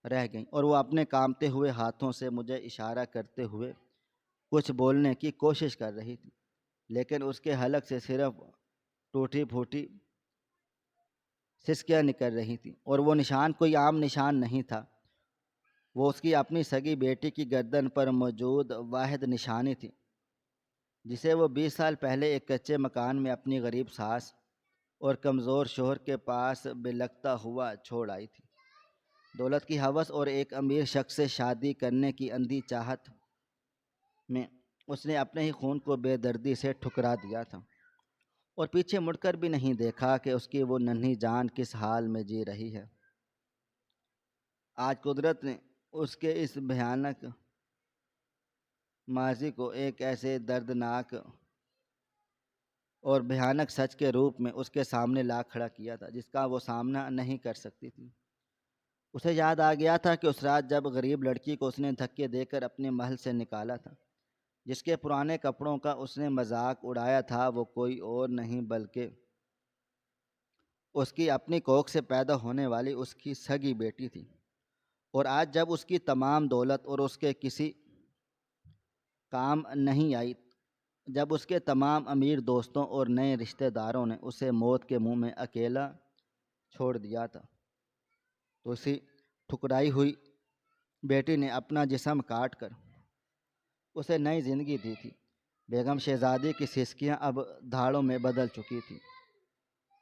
رہ گئیں اور وہ اپنے کانپتے ہوئے ہاتھوں سے مجھے اشارہ کرتے ہوئے کچھ بولنے کی کوشش کر رہی تھی، لیکن اس کے حلق سے صرف ٹوٹی پھوٹی سسکیاں نکل رہی تھیں، اور وہ نشان کوئی عام نشان نہیں تھا۔ وہ اس کی اپنی سگی بیٹی کی گردن پر موجود واحد نشانی تھی، جسے وہ 20 سال پہلے ایک کچے مکان میں اپنی غریب ساس اور کمزور شوہر کے پاس بلکتا ہوا چھوڑ آئی تھی۔ دولت کی ہوس اور ایک امیر شخص سے شادی کرنے کی اندھی چاہت میں اس نے اپنے ہی خون کو بے دردی سے ٹھکرا دیا تھا، اور پیچھے مڑ کر بھی نہیں دیکھا کہ اس کی وہ ننھی جان کس حال میں جی رہی ہے۔ آج قدرت نے اس کے اس بھیانک ماضی کو ایک ایسے دردناک اور بھیانک سچ کے روپ میں اس کے سامنے لا کھڑا کیا تھا جس کا وہ سامنا نہیں کر سکتی تھی۔ اسے یاد آ گیا تھا کہ اس رات جب غریب لڑکی کو اس نے دھکے دے کر اپنے محل سے نکالا تھا، جس کے پرانے کپڑوں کا اس نے مذاق اڑایا تھا، وہ کوئی اور نہیں بلکہ اس کی اپنی کوکھ سے پیدا ہونے والی اس کی سگی بیٹی تھی۔ اور آج جب اس کی تمام دولت اور اس کے کسی کام نہیں آئی، جب اس کے تمام امیر دوستوں اور نئے رشتہ داروں نے اسے موت کے منہ میں اکیلا چھوڑ دیا تھا، تو اسی ٹھکرائی ہوئی بیٹی نے اپنا جسم کاٹ کر اسے نئی زندگی دی تھی۔ بیگم شہزادی کی سسکیاں اب دھاڑوں میں بدل چکی تھیں۔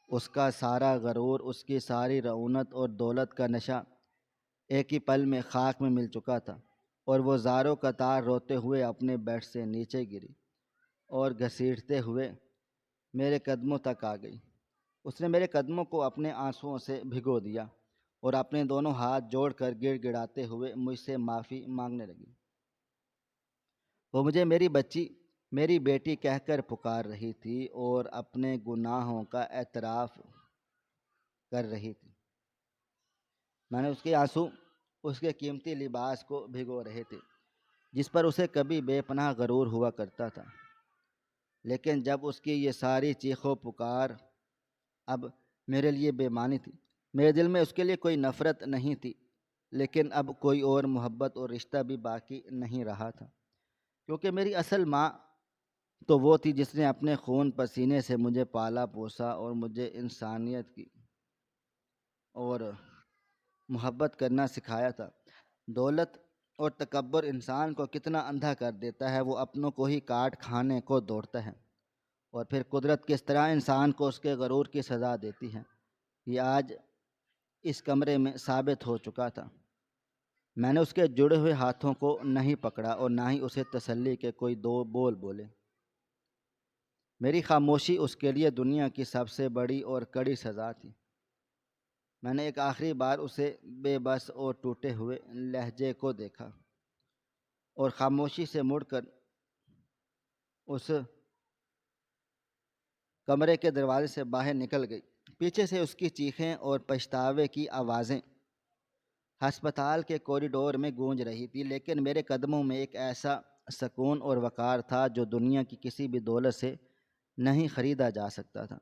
اس کا سارا غرور، اس کی ساری رعونت اور دولت کا نشہ ایک ہی پل میں خاک میں مل چکا تھا، اور وہ زاروں قطار روتے ہوئے اپنے بیڈ سے نیچے گری اور گھسیٹتے ہوئے میرے قدموں تک آ گئی۔ اس نے میرے قدموں کو اپنے آنسوؤں سے بھگو دیا اور اپنے دونوں ہاتھ جوڑ کر گڑ گڑاتے ہوئے مجھ سے معافی مانگنے لگی۔ وہ مجھے میری بچی، میری بیٹی کہہ کر پکار رہی تھی اور اپنے گناہوں کا اعتراف کر رہی تھی۔ میں نے اس کے آنسو اس کے قیمتی لباس کو بھگو رہے تھے جس پر اسے کبھی بے پناہ غرور ہوا کرتا تھا، لیکن جب اس کی یہ ساری چیخ و پکار اب میرے لیے بے معنی تھی۔ میرے دل میں اس کے لیے کوئی نفرت نہیں تھی، لیکن اب کوئی اور محبت اور رشتہ بھی باقی نہیں رہا تھا، کیونکہ میری اصل ماں تو وہ تھی جس نے اپنے خون پسینے سے مجھے پالا پوسا اور مجھے انسانیت کی اور محبت کرنا سکھایا تھا۔ دولت اور تکبر انسان کو کتنا اندھا کر دیتا ہے، وہ اپنوں کو ہی کاٹ کھانے کو دوڑتا ہے، اور پھر قدرت کس طرح انسان کو اس کے غرور کی سزا دیتی ہے، یہ آج اس کمرے میں ثابت ہو چکا تھا۔ میں نے اس کے جڑے ہوئے ہاتھوں کو نہیں پکڑا اور نہ ہی اسے تسلی کے کوئی دو بول بولے۔ میری خاموشی اس کے لیے دنیا کی سب سے بڑی اور کڑی سزا تھی۔ میں نے ایک آخری بار اسے بے بس اور ٹوٹے ہوئے لہجے کو دیکھا اور خاموشی سے مڑ کر اس کمرے کے دروازے سے باہر نکل گئی۔ پیچھے سے اس کی چیخیں اور پچھتاوے کی آوازیں ہسپتال کے کوریڈور میں گونج رہی تھی، لیکن میرے قدموں میں ایک ایسا سکون اور وقار تھا جو دنیا کی کسی بھی دولت سے نہیں خریدا جا سکتا تھا۔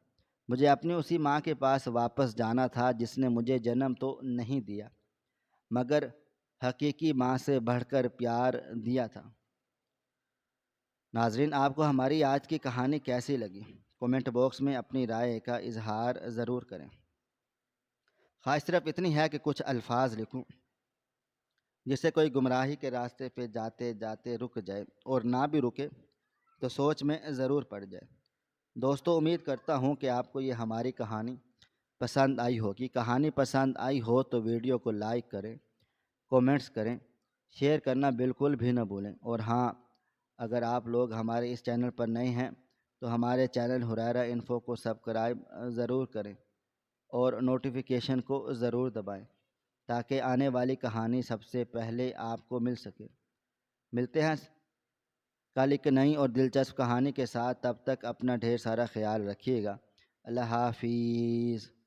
مجھے اپنی اسی ماں کے پاس واپس جانا تھا جس نے مجھے جنم تو نہیں دیا، مگر حقیقی ماں سے بڑھ کر پیار دیا تھا۔ ناظرین، آپ کو ہماری آج کی کہانی کیسی لگی؟ کومنٹ باکس میں اپنی رائے کا اظہار ضرور کریں۔ خواہش صرف اتنی ہے کہ کچھ الفاظ لکھوں جس سے کوئی گمراہی کے راستے پہ جاتے جاتے رک جائے، اور نہ بھی رکے تو سوچ میں ضرور پڑ جائے۔ دوستو، امید کرتا ہوں کہ آپ کو یہ ہماری کہانی پسند آئی ہوگی۔ کہانی پسند آئی ہو تو ویڈیو کو لائک کریں، کومنٹس کریں، شیئر کرنا بالکل بھی نہ بھولیں۔ اور ہاں، اگر آپ لوگ ہمارے اس چینل پر نئے ہیں تو ہمارے چینل حریرہ انفو کو سبسکرائب ضرور کریں اور نوٹیفیکیشن کو ضرور دبائیں تاکہ آنے والی کہانی سب سے پہلے آپ کو مل سکے۔ ملتے ہیں کل ایک نئی اور دلچسپ کہانی کے ساتھ، تب تک اپنا ڈھیر سارا خیال رکھیے گا۔ اللہ حافظ۔